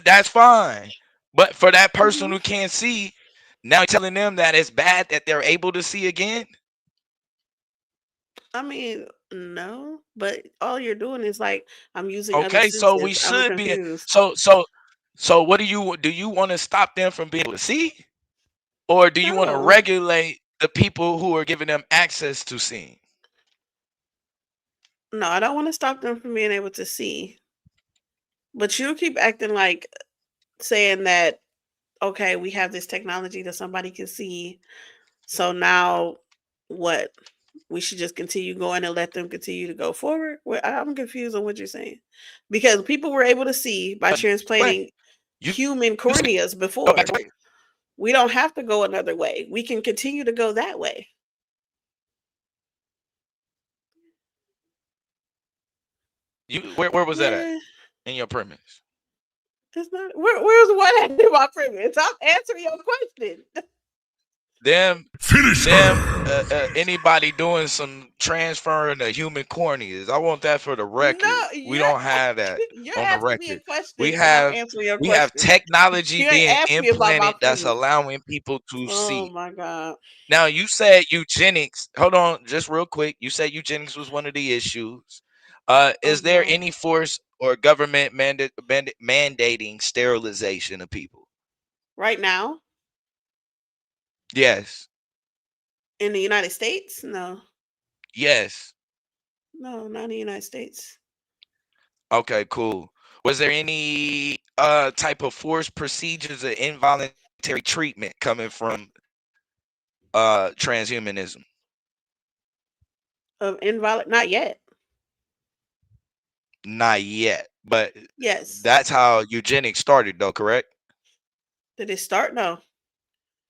That's fine. But for that person Hmm. who can't see, now you're telling them that it's bad that they're able to see again? I mean, no, but all you're doing is like, I'm using other Okay, so we senses. I'm should be confused. so what do you want to stop them from being able to see? Or do you want to No, regulate the people who are giving them access to seeing? no, I don't want to stop them from being able to see. But you keep acting like saying that, okay, we have this technology that somebody can see. So now what? We should just continue going and let them continue to go forward? Well, I'm confused on what you're saying. Because people were able to see by Wait, transplanting you human you said corneas go back before. to wait. We don't have to go another way. We can continue to go that way. Where was that at Man, in your premise? it's not. Where's what at in my premise? I'm answering your question. Them Finish them her. anybody doing some transferring of human corneas. I want that for the record. No, We you're don't have that you're on the asking me a record. We question and I'm have answering your we have question. technology You ain't being asked me about my implanted that's premise. allowing people to Oh see. my god. Now you said eugenics. Hold on, just real quick. You said eugenics was one of the issues. Oh Is there no. any force or government mandating sterilization of people? Right now Yes. in the United States? No. Yes. No, not in the United States. Okay, cool. Was there any type of forced procedures or involuntary treatment coming from transhumanism? Invalid not yet. Not yet, but Yes. that's how eugenics started, though, correct? Did it start? No.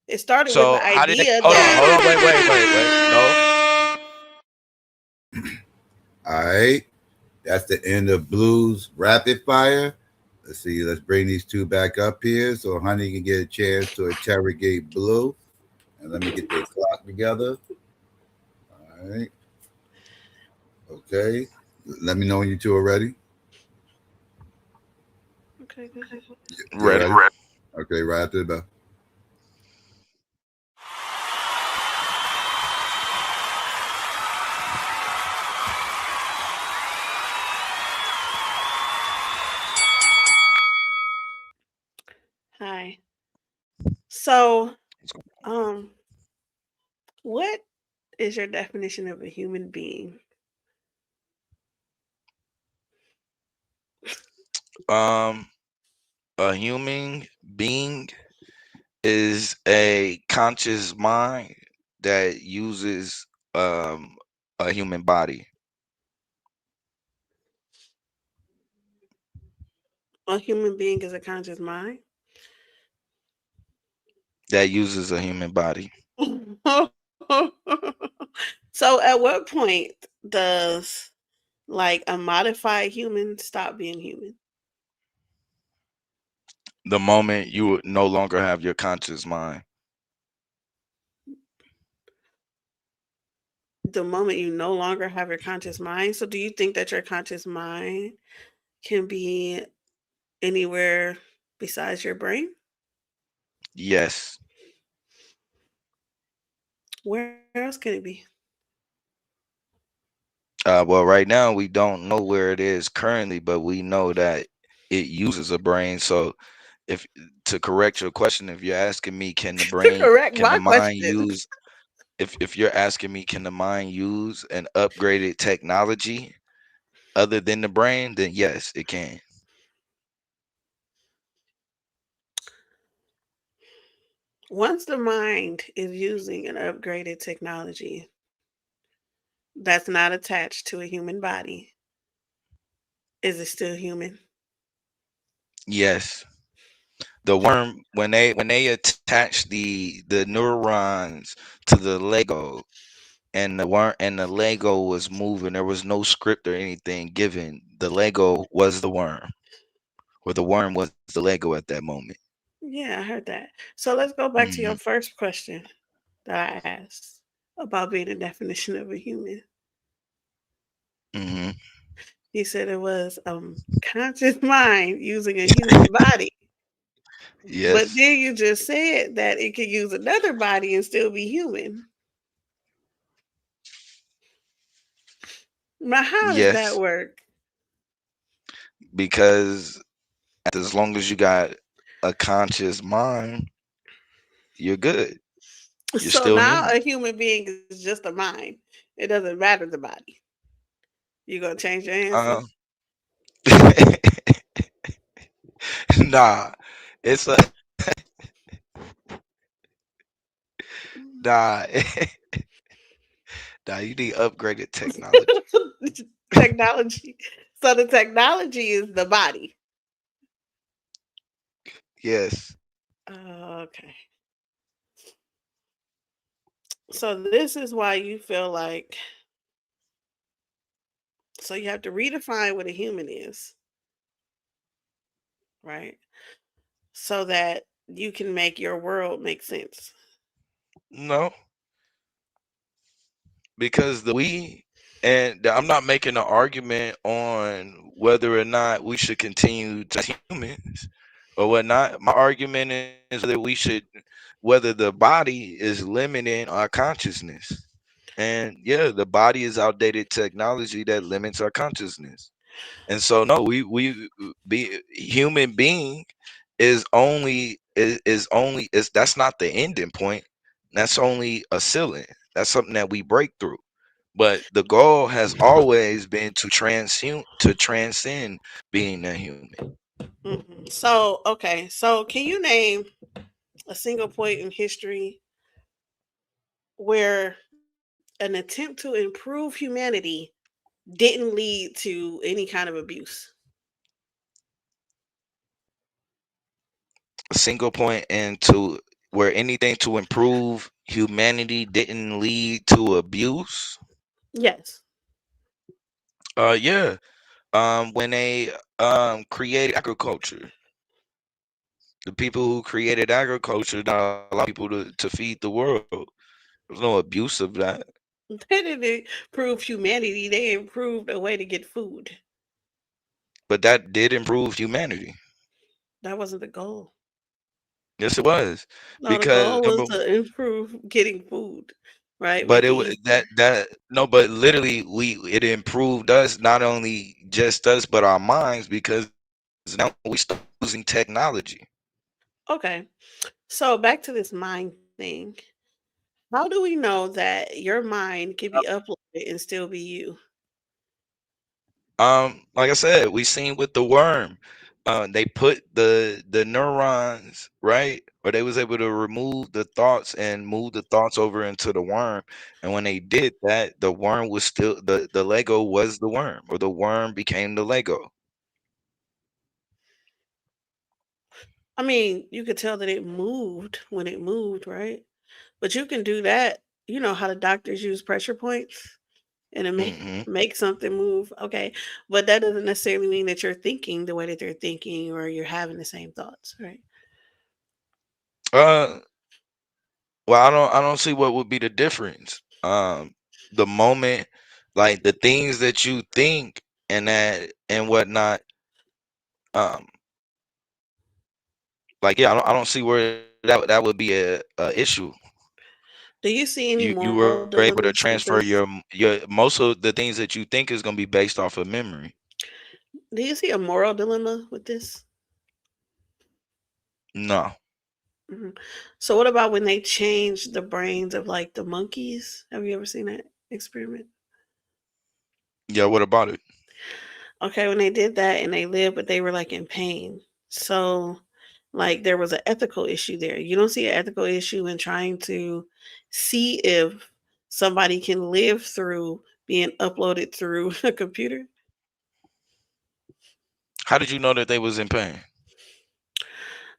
It started with So the how did they? idea Hold that on, wait. No, All right. That's the end of Blues Rapid Fire. Let's see. Let's bring these two back up here so Honey can get a chance to interrogate Blue. And let me get the clock together. All right. Okay. Let me know when you two are ready. okay, good. You're ready. ready? Okay, right after the bell. Hi. So, um, what is your definition of a human being? Um, a human being is a conscious mind that uses a human body. A human being is a conscious mind. That uses a human body. So, at what point does like a modified human stop being human? The moment you no longer have your conscious mind. The moment you no longer have your conscious mind. So, do you think that your conscious mind can be anywhere besides your brain? Yes. Where else can it be? Well, right now we don't know where it is currently, but we know that it uses a brain. So, if to correct your question, if you're asking me, Correct can the my mind question. use, if you're asking me, can the mind use an upgraded technology other than the brain, then yes, it can. Once the mind is using an upgraded technology that's not attached to a human body, is it still human? Yes. The worm, when they attach the neurons to the Lego, and the Lego was moving, there was no script or anything given. The Lego was the worm, or the worm was the Lego at that moment. Yeah, I heard that. So let's go back to your Hmm. first question that I asked about being a definition of a human. Hmm. You said it was conscious mind using a human body. But Yes. then you just said that it could use another body and still be human. Now, how does that Yes. work? Because as long as you got a conscious mind, you're good. You're So still now human. a human being is just a mind. It doesn't matter the body. You gonna change your answer? Uh, nah, it's a nah. Nah, you need upgraded technology. Technology. So the technology is the body. Yes. Okay. So this is why you feel like so you have to redefine what a human is, right? So that you can make your world make sense. No, because I'm not making an argument on whether or not we should continue to humans or whatnot. My argument is whether the body is limiting our consciousness. And yeah, the body is outdated technology that limits our consciousness. And so no, we be human being is that's not the ending point. That's only a ceiling. That's something that we break through. But the goal has always been to transcend being a human. So, okay. So, can you name a single point in history where an attempt to improve humanity didn't lead to any kind of abuse? A single point into where anything to improve humanity didn't lead to abuse. Yes. Yeah. When they created agriculture, the people who created agriculture not allow people to feed the world. There's no abuse of that. They didn't improve humanity, they improved a way to get food. But that did improve humanity. That wasn't the goal. Yes, it was. No, the Because goal was number to improve getting food, right? but Make it it that easier. that no, but literally it improved us, not only just us, but our minds, because now we start using technology. Okay. So back to this mind thing. How do we know that your mind can be uploaded and still be you? Like I said, we seen with the worm. They put the neurons, right? Or they was able to remove the thoughts and move the thoughts over into the worm. And when they did that, the worm was still the Lego was the worm, or the worm became the Lego. I mean, you could tell that it moved when it moved, right? But you can do that. You know how the doctors use pressure points and it Hmm. make something move. Okay. But that doesn't necessarily mean that you're thinking the way that they're thinking or you're having the same thoughts, right? Uh, well, I don't see what would be the difference. The moment, like the things that you think and that and whatnot. Um, like yeah, I don't see where that would be a issue. Do you see any You moral were able to dilemmas with transfer this? your most of the things that you think is going to be based off of memory. Do you see a moral dilemma with this? No. Mhm. So what about when they change the brains of like the monkeys? Have you ever seen that experiment? Yeah, what about it? Okay, when they did that and they lived, but they were like in pain. So, like, there was an ethical issue there. You don't see an ethical issue in trying to see if somebody can live through being uploaded through a computer? How did you know that they was in pain?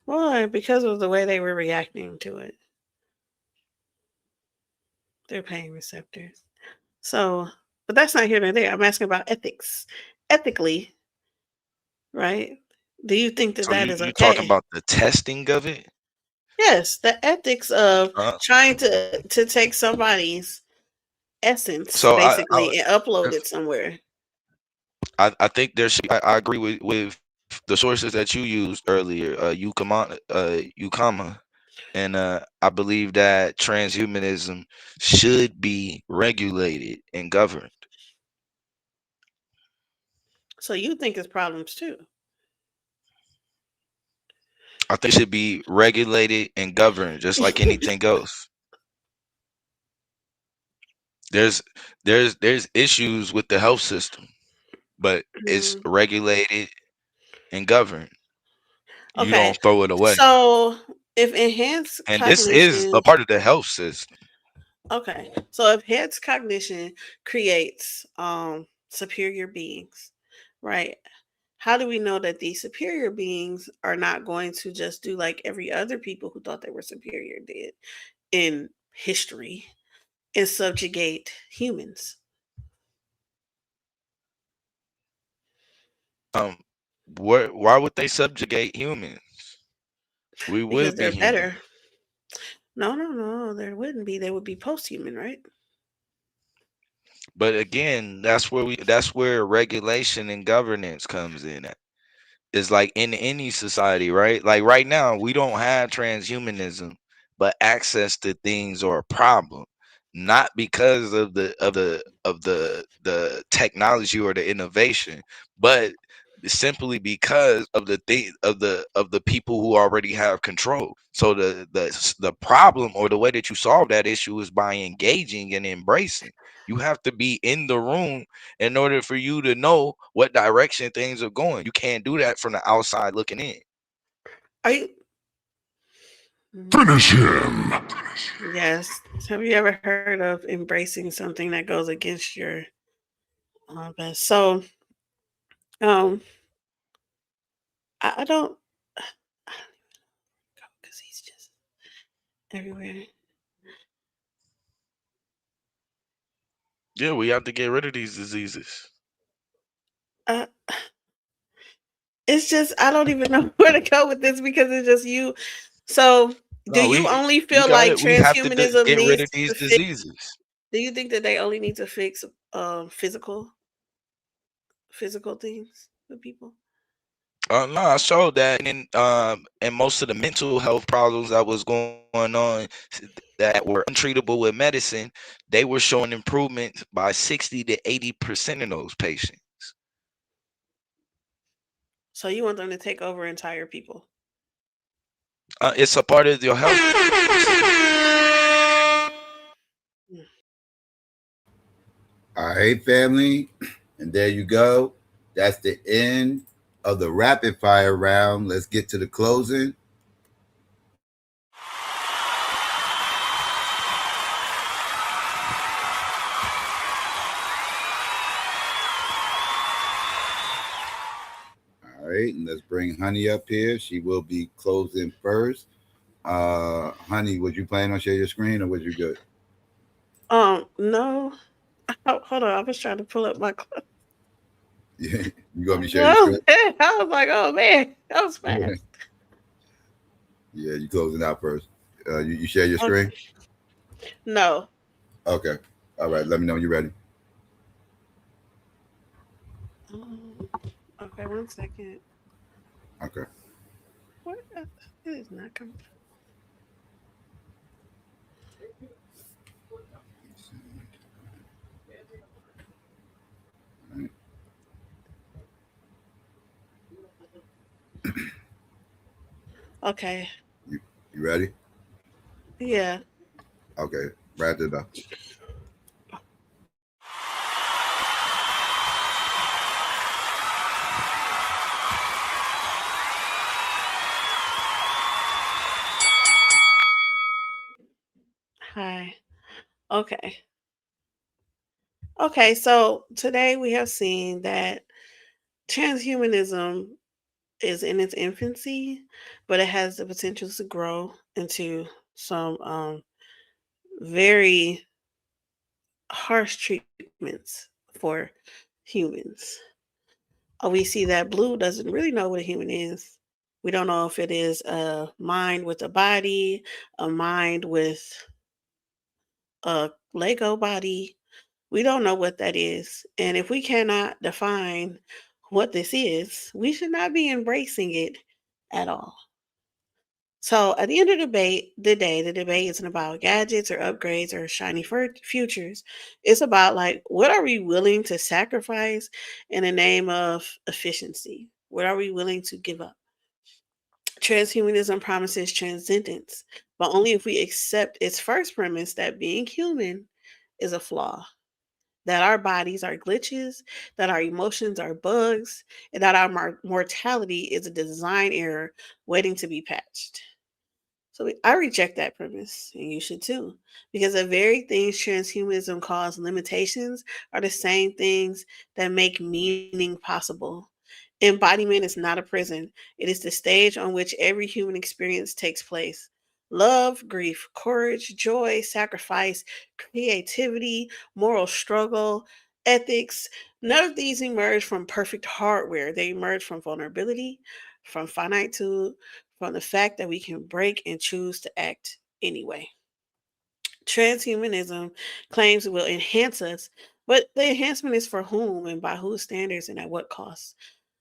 Well, because of the way they were reacting to it, their pain receptors. So, but that's not here nor there. I'm asking about ethics. Ethically, right? Do you think that So that you is you talking okay? about the testing of it? Yes, the ethics of Uh, trying to take somebody's essence so basically and upload it somewhere. I think there should I agree with the sources that you used earlier, Ukama, and I believe that transhumanism should be regulated and governed. So you think it's problems too. I think it should be regulated and governed just like anything else. There's there's issues with the health system, but it's Mm, regulated and governed. You okay. don't throw it away. So if enhanced And this is cognition a part of the health system. okay. So if enhanced cognition creates superior beings, right? How do we know that these superior beings are not going to just do like every other people who thought they were superior did in history and subjugate humans? Um, why would they subjugate humans? We Because would be they're human. better. No, no, no, there wouldn't be. They would be post-human, right? But again, that's where regulation and governance comes in at. Is like in any society, right? Like right now, we don't have transhumanism, but access to things are a problem, not because of the technology or the innovation, but simply because of the thing of the people who already have control. So the problem or the way that you solve that issue is by engaging and embracing. You have to be in the room in order for you to know what direction things are going. You can't do that from the outside looking in. Are you? Finish him. Yes. Have you ever heard of embracing something that goes against your best? So, um, I don't because he's just everywhere. Yeah, we have to get rid of these diseases. Uh, it's just I don't even know where to go with this because it's just you. So, do No, you we only you feel got like it. We have to transhumanism get rid needs of these to fix? diseases. Do you think that they only need to fix physical things with people? No, I showed that, and most of the mental health problems that was going on that were untreatable with medicine, they were showing improvements by 60 to 80% in those patients. So you want them to take over entire people? It's a part of your health. All right, family. And there you go. That's the end of the rapid fire round. Let's get to the closing. All right, and let's bring Honey up here. She will be closing first. Honey, would you plan on share your screen or was you good? No. Oh, hold on. I was trying to pull up my clothes. Yeah, you gonna be sharing your Oh, screen? man. I was like, oh man, that was fast. Yeah, you closing out first. You share your Okay. screen? No. Okay. All right. Let me know when you're ready. Um, okay, 1 second. Okay. What? It is not coming. All right. Okay. You ready? Yeah. Okay. Wrap it up. Hi. Okay. Okay. So today we have seen that transhumanism is in its infancy, but it has the potential to grow into some very harsh treatments for humans. We see that Blue doesn't really know what a human is. We don't know if it is a mind with a body, a mind with a Lego body. We don't know what that is. And if we cannot define what this is, we should not be embracing it at all. So at the end of the debate isn't about gadgets or upgrades or shiny futures. It's about like what are we willing to sacrifice in the name of efficiency? What are we willing to give up? Transhumanism promises transcendence, but only if we accept its first premise that being human is a flaw, that our bodies are glitches, that our emotions are bugs, and that our mortality is a design error waiting to be patched. So I reject that premise, and you should too, because the very things transhumanism calls limitations are the same things that make meaning possible. Embodiment is not a prison, it is the stage on which every human experience takes place. Love, grief, courage, joy, sacrifice, creativity, moral struggle, ethics, none of these emerge from perfect hardware. They emerge from vulnerability, from finitude, from the fact that we can break and choose to act anyway. Transhumanism claims it will enhance us, but the enhancement is for whom and by whose standards and at what cost?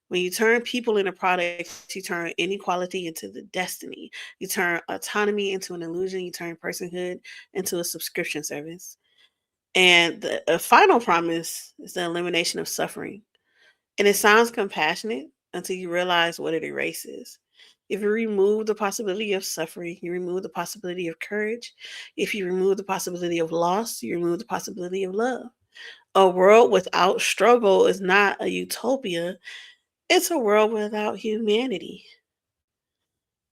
When you turn people into products, you turn inequality into the destiny. You turn autonomy into an illusion. You turn personhood into a subscription service. And the final promise is the elimination of suffering. And it sounds compassionate until you realize what it erases. If you remove the possibility of suffering, you remove the possibility of courage. If you remove the possibility of loss, you remove the possibility of love. A world without struggle is not a utopia, it's a world without humanity.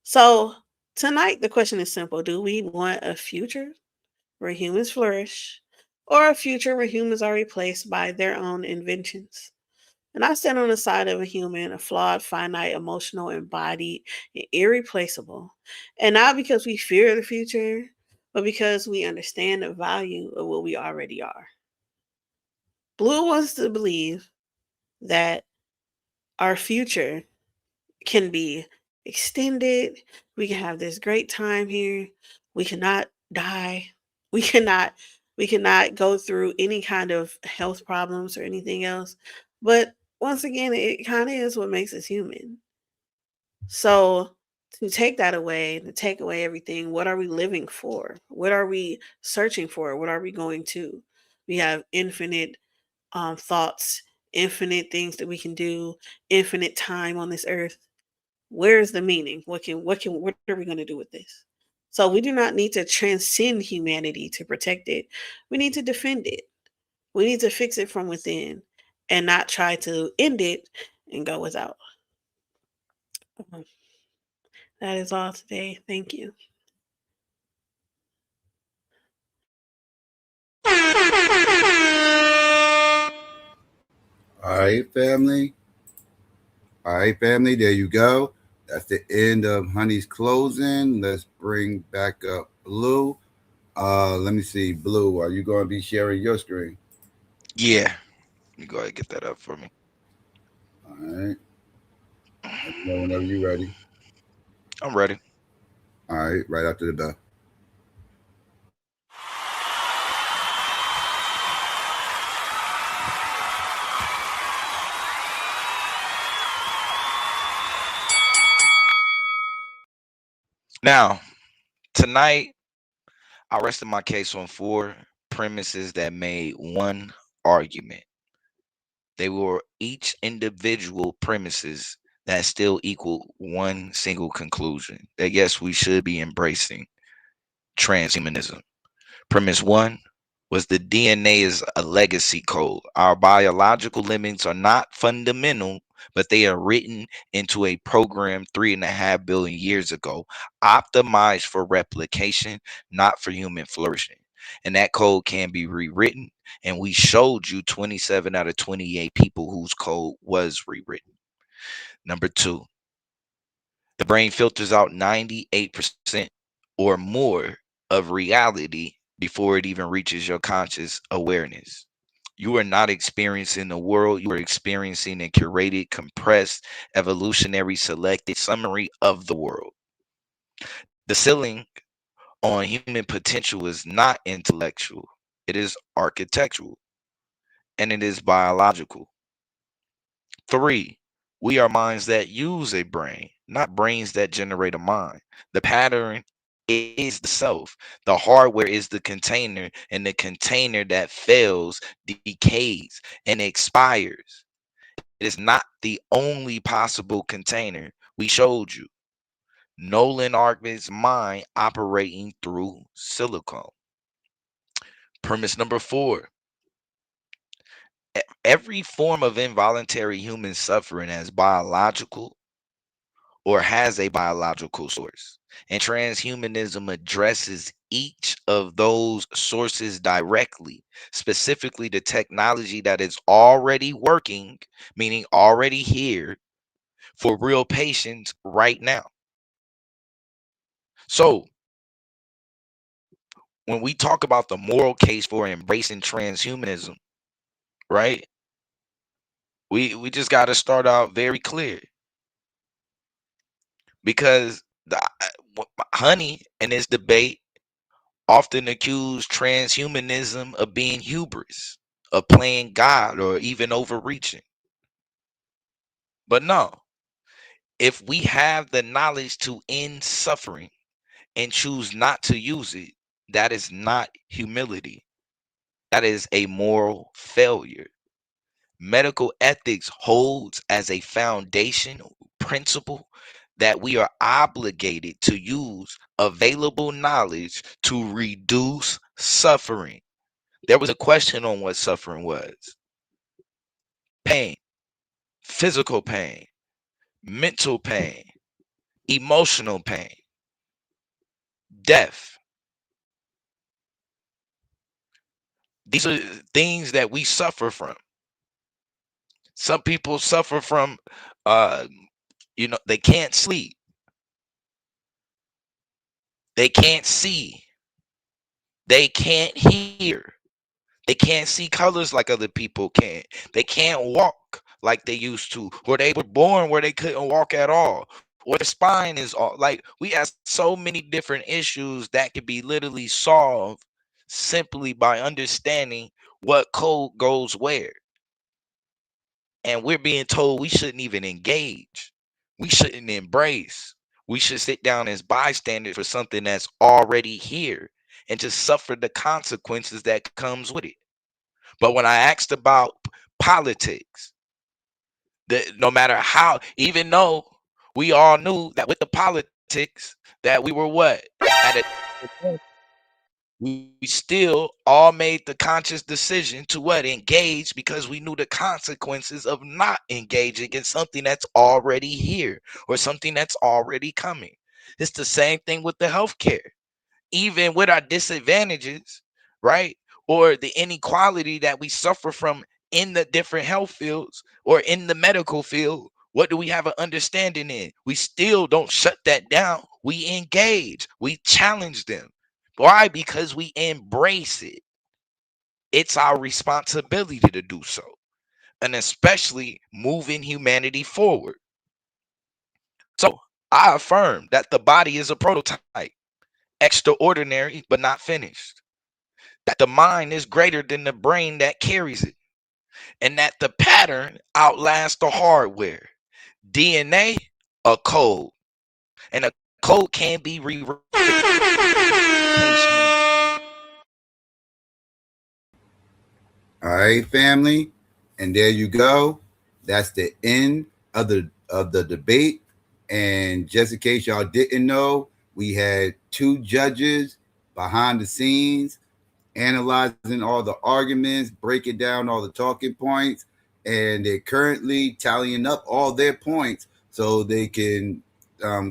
So, tonight the question is simple. Do we want a future where humans flourish or a future where humans are replaced by their own inventions? And I stand on the side of a human, a flawed, finite, emotional, embodied, and irreplaceable. And not because we fear the future, but because we understand the value of what we already are. Blue wants to believe that our future can be extended. We can have this great time here. We cannot die. We cannot we cannot go through any kind of health problems or anything else. But once again, it kind of is what makes us human. So to take that away, to take away everything, what are we living for? What are we searching for? What are we going to? We have infinite thoughts, infinite things that we can do, infinite time on this earth. Where's the meaning? What are we going to do with this? So we do not need to transcend humanity to protect it. We need to defend it. We need to fix it from within and not try to end it and go without. That is all today. Thank you. All right, family. All right, family. There you go. That's the end of Honey's closing. Let's bring back up Blue. Let me see. Blue, are you going to be sharing your screen? Yeah. You go ahead and get that up for me. All right. Let me know whenever you're ready. I'm ready. All right, right after the bell. Now, tonight, I rested my case on 4 premises that made one argument. They were each individual premises that still equal one single conclusion that yes, we should be embracing transhumanism. Premise 1 was the DNA is a legacy code. Our biological limits are not fundamental, but they are written into a program 3.5 billion years ago, optimized for replication, not for human flourishing. And that code can be rewritten. And we showed you 27 out of 28 people whose code was rewritten. Number 2, the brain filters out 98% or more of reality before it even reaches your conscious awareness. You are not experiencing the world, you are experiencing a curated, compressed, evolutionary, selected summary of the world. The ceiling on human potential is not intellectual, it is architectural, and it is biological. 3, we are minds that use a brain, not brains that generate a mind. The pattern is the self. The hardware is the container, and the container that fails, decays, and expires. It is not the only possible container. We showed you. Nolan Arkman's mind operating through silicon. Premise number 4. Every form of involuntary human suffering has biological or has a biological source. And transhumanism addresses each of those sources directly, specifically the technology that is already working, meaning already here for real patients right now. So, when we talk about the moral case for embracing transhumanism, right? We just got to start out very clear because Honey in this debate often accuse transhumanism of being hubris, of playing God, or even overreaching. But no, if we have the knowledge to end suffering and choose not to use it, that is not humility. That is a moral failure. Medical ethics holds as a foundational principle that we are obligated to use available knowledge to reduce suffering. There was a question on what suffering was: pain, physical pain, mental pain, emotional pain, death. These are things that we suffer from. Some people suffer from, uh, they can't sleep, they can't see, they can't hear, they can't see colors like other people can, they can't walk like they used to, or they were born where they couldn't walk at all, or the spine is all like we have so many different issues that could be literally solved simply by understanding what code goes where. And we're being told we shouldn't even engage, we shouldn't embrace, we should sit down as bystanders for something that's already here and just suffer the consequences that comes with it. But when I asked about politics, that no matter how, even though We all knew that with the politics that we were what? At a we still all made the conscious decision to what? Engage, because we knew the consequences of not engaging in something that's already here or something that's already coming. It's the same thing with the healthcare. Even with our disadvantages, right? Or the inequality that we suffer from in the different health fields or in the medical field, what do we have an understanding in? We still don't shut that down. We engage, we challenge them. Why? Because we embrace it. It's our responsibility to do so, and especially moving humanity forward. So I affirm that the body is a prototype, extraordinary but not finished. That the mind is greater than the brain that carries it, and that the pattern outlasts the hardware. DNA, a code, and a code can be rewritten. All right, family, and there you go. That's the end of the debate. And just in case y'all didn't know, we had two judges behind the scenes analyzing all the arguments, breaking down all the talking points, and they're currently tallying up all their points so they can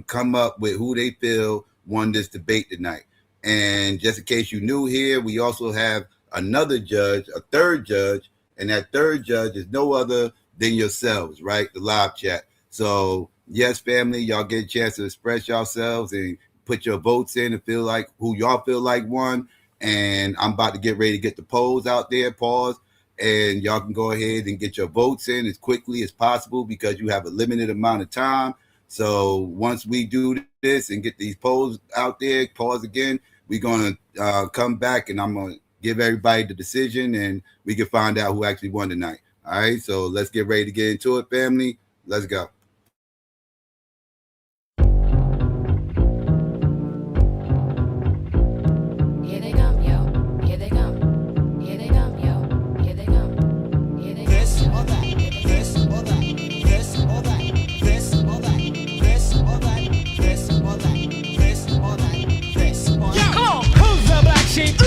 come up with who they feel won this debate tonight. And just in case you're new here, we also have another judge, a third judge, and that third judge is no other than yourselves, right? The live chat. So yes, family, y'all get a chance to express yourselves and put your votes in and feel like who y'all feel like won. And I'm about to get ready to get the polls out there, pause, and y'all can go ahead and get your votes in as quickly as possible because you have a limited amount of time. So once we do this and get these polls out there, pause again, we're going to come back and I'm going to give everybody the decision and we can find out who actually won tonight. All right, so let's get ready to get into it, family. Let's go.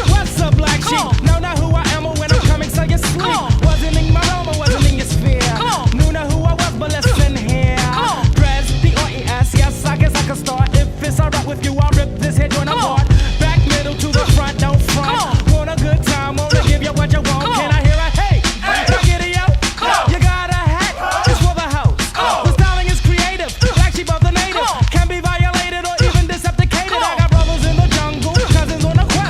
What's up, black sheep? Know not who I am or when I'm coming, so you sleep. Wasn't in my realm or wasn't in your sphere. Knew not who I was, but listen here. Dress, D.A.B.A.T.E, yes, I guess I can start. If it's alright with you, I'll rip this head joint apart. Back, middle to the front, don't front. Want a good time, wanna give you what you want. Can I hear a hey? Can I get it, yo? You got a hat, it's for the house. The styling is creative, black sheep of the native. Can be violated or even decepticated. I got brothers in the jungle, cousins on the quest.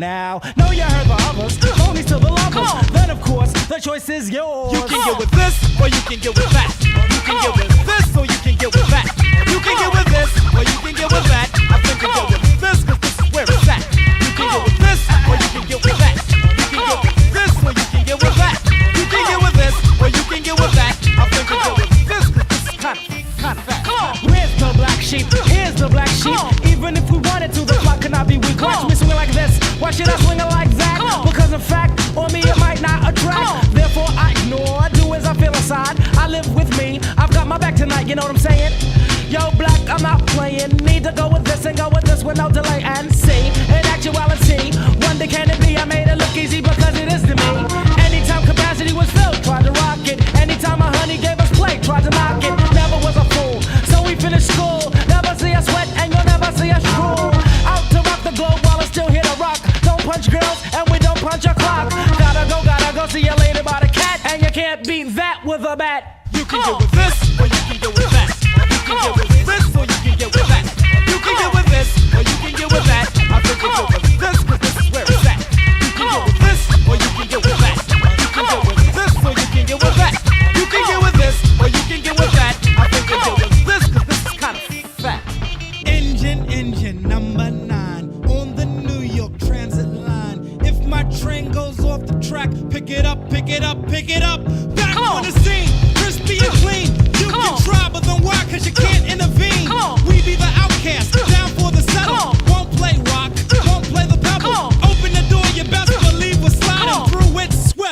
Now, know you heard the others, only to the lovers. Then of course, the choice is yours. You can get with this, or you can get with that. You can get with this, or you can get with that. You can get with this, or you can get with that. I think you get with this, cause this is where it's at. You can get with this, or you can get with that. You can get with this, or you can get with that. You can get with this, or you can get with that. I think you get with this, cause this is kind of fat. Where's the black sheep? Here's the black sheep. Even if we wanted to, the flock cannot be weak. Watch me swing like this. Why should I swing it like that? Because in fact, on me it might not attract. Therefore I ignore, do as I feel inside. I live with me, I've got my back tonight, you know what I'm saying? Yo, black, I'm not playing. Need to go with this and go with this with no delay. And see, in actuality, wonder can it be? I made it look easy because it is to me. Anytime capacity was filled, tried to rock it. Anytime my honey gave us play, tried to knock it. Never was a fool, so we finished school. Never see us sweat and you'll never see us drool. Out to rock the globe while it's still here to rock. Don't punch girls and we don't punch a clock. Gotta go, see you later by the cat. And you can't beat that with a bat. You can get with this, or you can get with that. You can get with this, or you can get with that. You can get with this, or you can get with that. I think you get with this, cause this is where it's at. You can get with this, or you can get with that. You can get with this, or you can get with that. You can get with this, or you can get with that. I think you get with this, cause this is kind of fat. Engine number 9 on the New York Transit line. If my train goes off the track, pick it up, pick it up, pick it up. Back on the scene, crispy and clean. You can try, but then why? Cause you can't intervene. We be the outcast, down for the settle. Won't play rock, won't play the pebble. Open the door, you best believe we're sliding through it swift.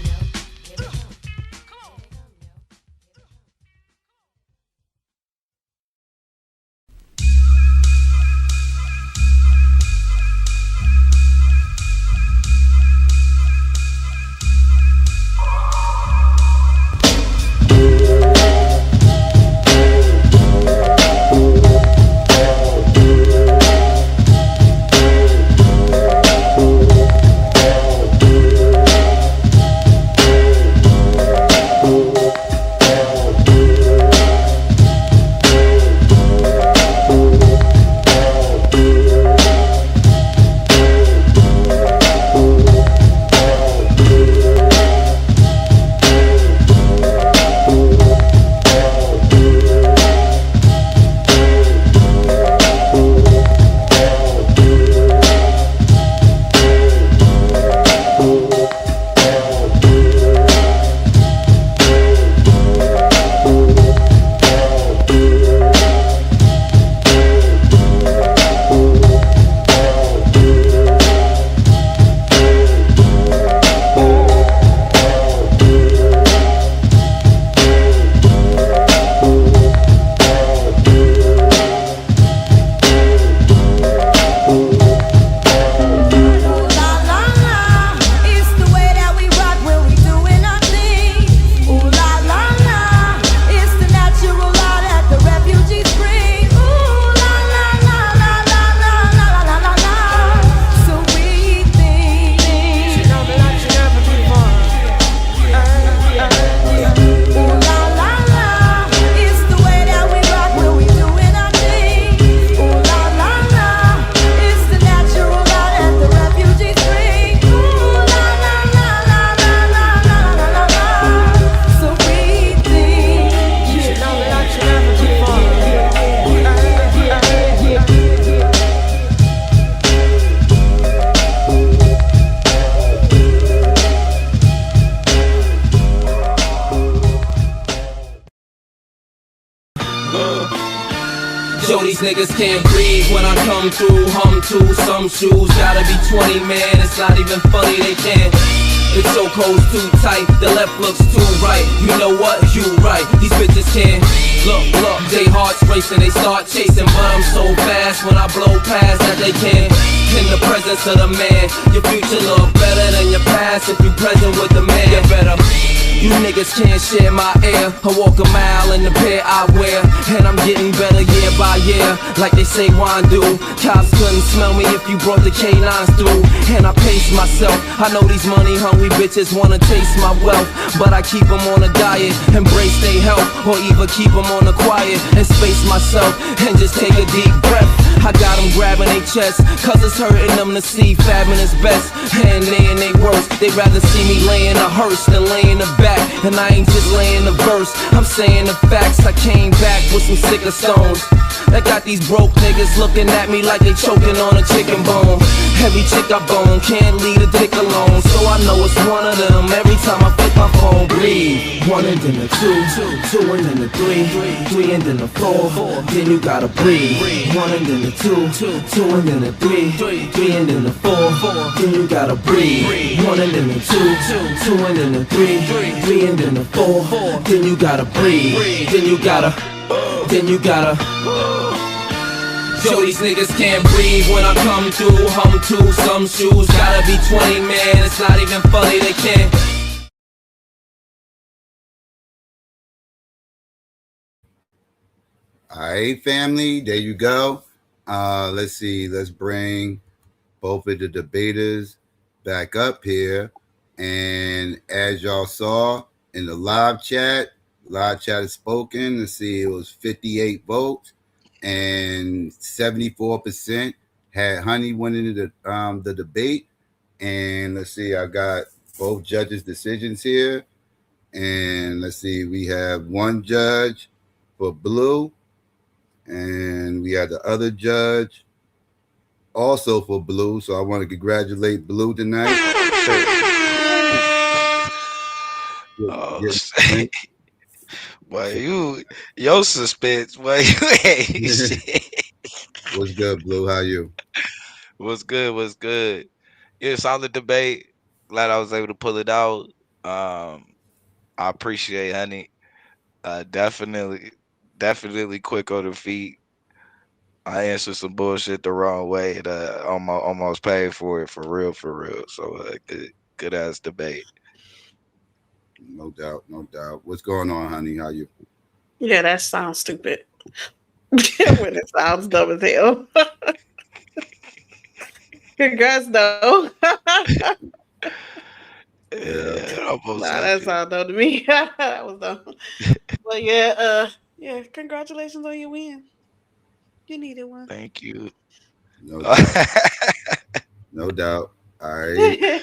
Yo, these niggas can't breathe when I come through. Hum to some shoes, gotta be 20, man. It's not even funny, they can't. The chokehold's too tight, the left looks too right. You know what? You right. These bitches can't. Look, they hearts racing, they start chasing, but I'm so fast when I blow past that they can't. In the presence of the man, your future look better than your past if you present with the man. You better. You niggas can't share my air. I walk a mile in the pair I wear, and I'm getting better year by year, like they say wine do. Cops couldn't smell me if you brought the K9s through. And I pace myself. I know these money hungry bitches wanna taste my wealth, but I keep them on a diet, embrace their health, or even keep them on the quiet and space myself and just take a deep breath. I got them grabbing their chest, cause it's hurting them to see fabbing is best, and they in they worst. They'd rather see me laying a hearse than laying the back. And I ain't just laying the verse, I'm saying the facts. I came back with some sicker stones that got these broke niggas looking at me like they choking on a chicken bone. Every chick I bone can't leave a dick alone, so I know it's one of them every time I flip my phone. Breathe. 1 and then the 2, 2 and then the 3, 3 and then the 4, then you gotta breathe. 1 and then the 2, 2 and then the 3, 3 and then the 4, then you gotta breathe. 1 and then the 2, 2 and then the 3, 3 and then the 4, then you gotta breathe. Then you gotta. Yo, these niggas can't breathe when I come through. Hum to some shoes, gotta be 20, man. It's not even funny, they can't. All right, family, there you go. Let's see. Let's bring both of the debaters back up here. And as y'all saw in the live chat is spoken. Let's see, it was 58 votes, and 74% had Honey winning the debate. And let's see, I got both judges' decisions here. And let's see, we have one judge for Blue, and we had the other judge also for Blue. So I want to congratulate Blue tonight. Oh, shit. Boy, your suspense, boy, you ain't shit. What's good, Blue? How you? What's good? Yeah, solid debate. Glad I was able to pull it out. I appreciate Honey. Definitely quick on the feet. I answered some bullshit the wrong way and almost paid for it for real. So good ass debate. No doubt. What's going on, Honey? How you? Yeah, that sounds stupid. When it sounds dumb as hell. Congrats, though. That sounds dumb to me. That was dumb. But yeah, congratulations on your win. You needed one. Thank you. No doubt. All right.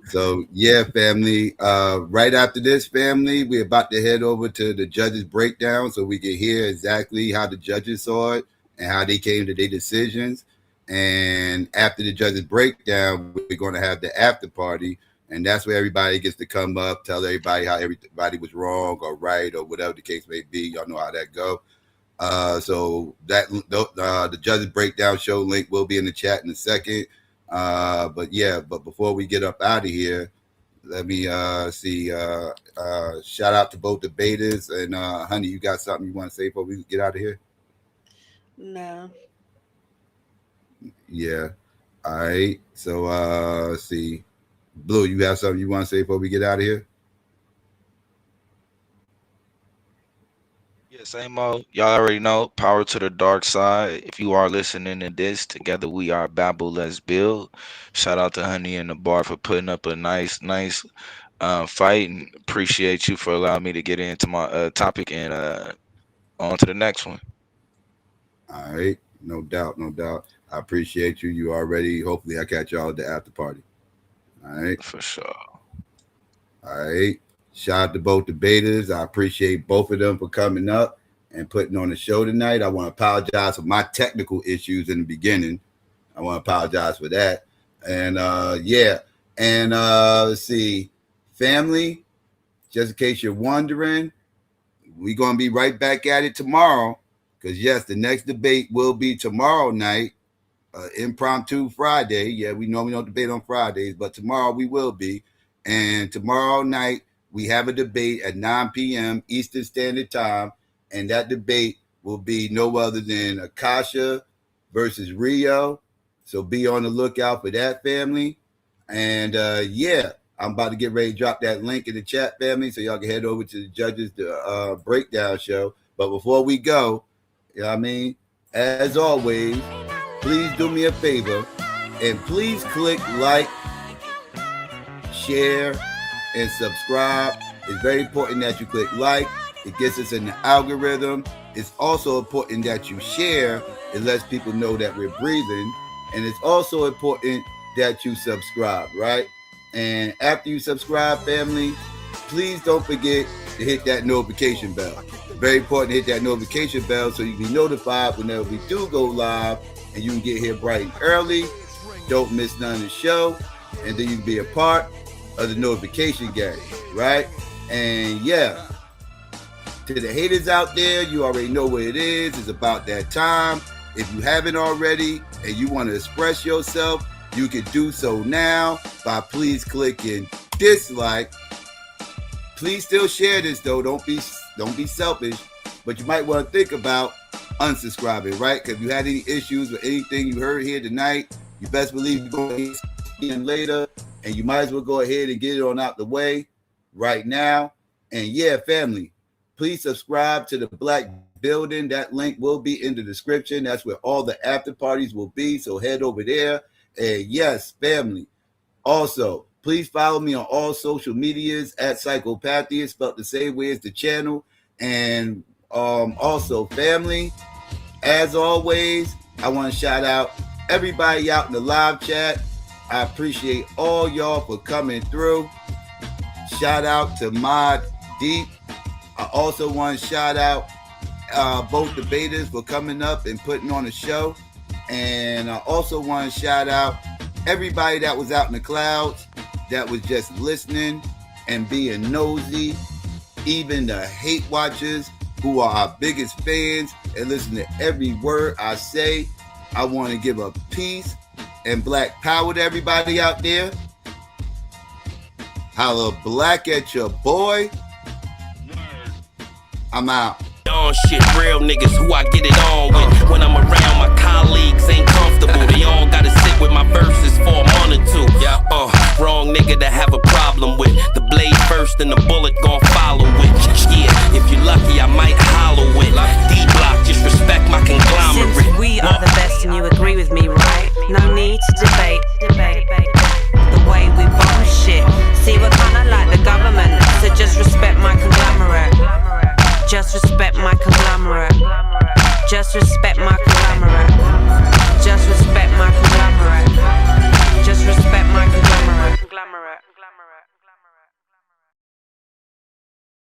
So yeah, family. Right after this, family, we're about to head over to the judges' breakdown so we can hear exactly how the judges saw it and how they came to their decisions. And after the judges' breakdown, we're going to have the after party, and that's where everybody gets to come up, tell everybody how everybody was wrong or right or whatever the case may be. Y'all know how that go. So that the judges' breakdown show link will be in the chat in a second. But before we get up out of here, let me see. Shout out to both debaters, and Honey, you got something you want to say before we get out of here? No. Yeah. All right. So let's see. Blue, you have something you want to say before we get out of here? Yeah, same old. Y'all already know. Power to the dark side. If you are listening to this, together we are Babel. Let's build. Shout out to Honey and the Bar for putting up a nice fight, and appreciate you for allowing me to get into my topic and on to the next one. All right. No doubt. I appreciate you. You already. Hopefully, I catch y'all at the after party. All right. For sure. All right. Shout out to both debaters. I appreciate both of them for coming up and putting on the show tonight. I want to apologize for my technical issues in the beginning. I want to apologize for that. And let's see, family, just in case you're wondering, we're going to be right back at it tomorrow, because yes, the next debate will be tomorrow night, impromptu Friday. Yeah, we normally don't debate on Fridays, but tomorrow we will be. And tomorrow night, we have a debate at 9 p.m. Eastern Standard Time, and that debate will be no other than Akasha versus Rio. So be on the lookout for that, family. And I'm about to get ready to drop that link in the chat, family, so y'all can head over to the judges' breakdown show. But before we go, you know what I mean? As always, please do me a favor and please click like, share, and subscribe. It's very important that you click like. It gets us in the algorithm. It's also important that you share. It lets people know that we're breathing. And it's also important that you subscribe, right? And after you subscribe, family, please don't forget to hit that notification bell. It's very important to hit that notification bell so you can be notified whenever we do go live, and you can get here bright and early. Don't miss none of the show, and then you can be a part of the notification gang, right? And yeah, to the haters out there, you already know what it is. It's about that time. If you haven't already and you want to express yourself, you can do so now by please clicking dislike. Please still share this though. Don't be selfish, but you might want to think about unsubscribing, right? Because if you had any issues with anything you heard here tonight, you best believe you're going to see it later, and you might as well go ahead and get it on out the way right now. And yeah, family, please subscribe to the Black Building. That link will be in the description. That's where all the after parties will be. So head over there. And yes, family, also, please follow me on all social medias at SYKOPATHeist, spelled the same way as the channel. And also, family, as always, I want to shout out everybody out in the live chat. I appreciate all y'all for coming through. Shout out to Mod Deep. I also want to shout out both debaters for coming up and putting on a show. And I also want to shout out everybody that was out in the clouds that was just listening and being nosy, even the hate watchers who are our biggest fans and listen to every word I say. I want to give a peace and black power to everybody out there. Holla black at your boy. I'm out. On shit, real niggas who I get it on with. When I'm around, my colleagues ain't comfortable. They all gotta sit with my verses for a month or two. Wrong nigga to have a problem with. The blade first and the bullet gon' follow it. Yeah, if you're lucky, I might hollow it. D.A.B.A.T.E, just respect my conglomerate. Since we are the best and you agree with me, right? No need to debate. The way we bomb shit. See, we're kinda like the government, so just respect my conglomerate. Just respect my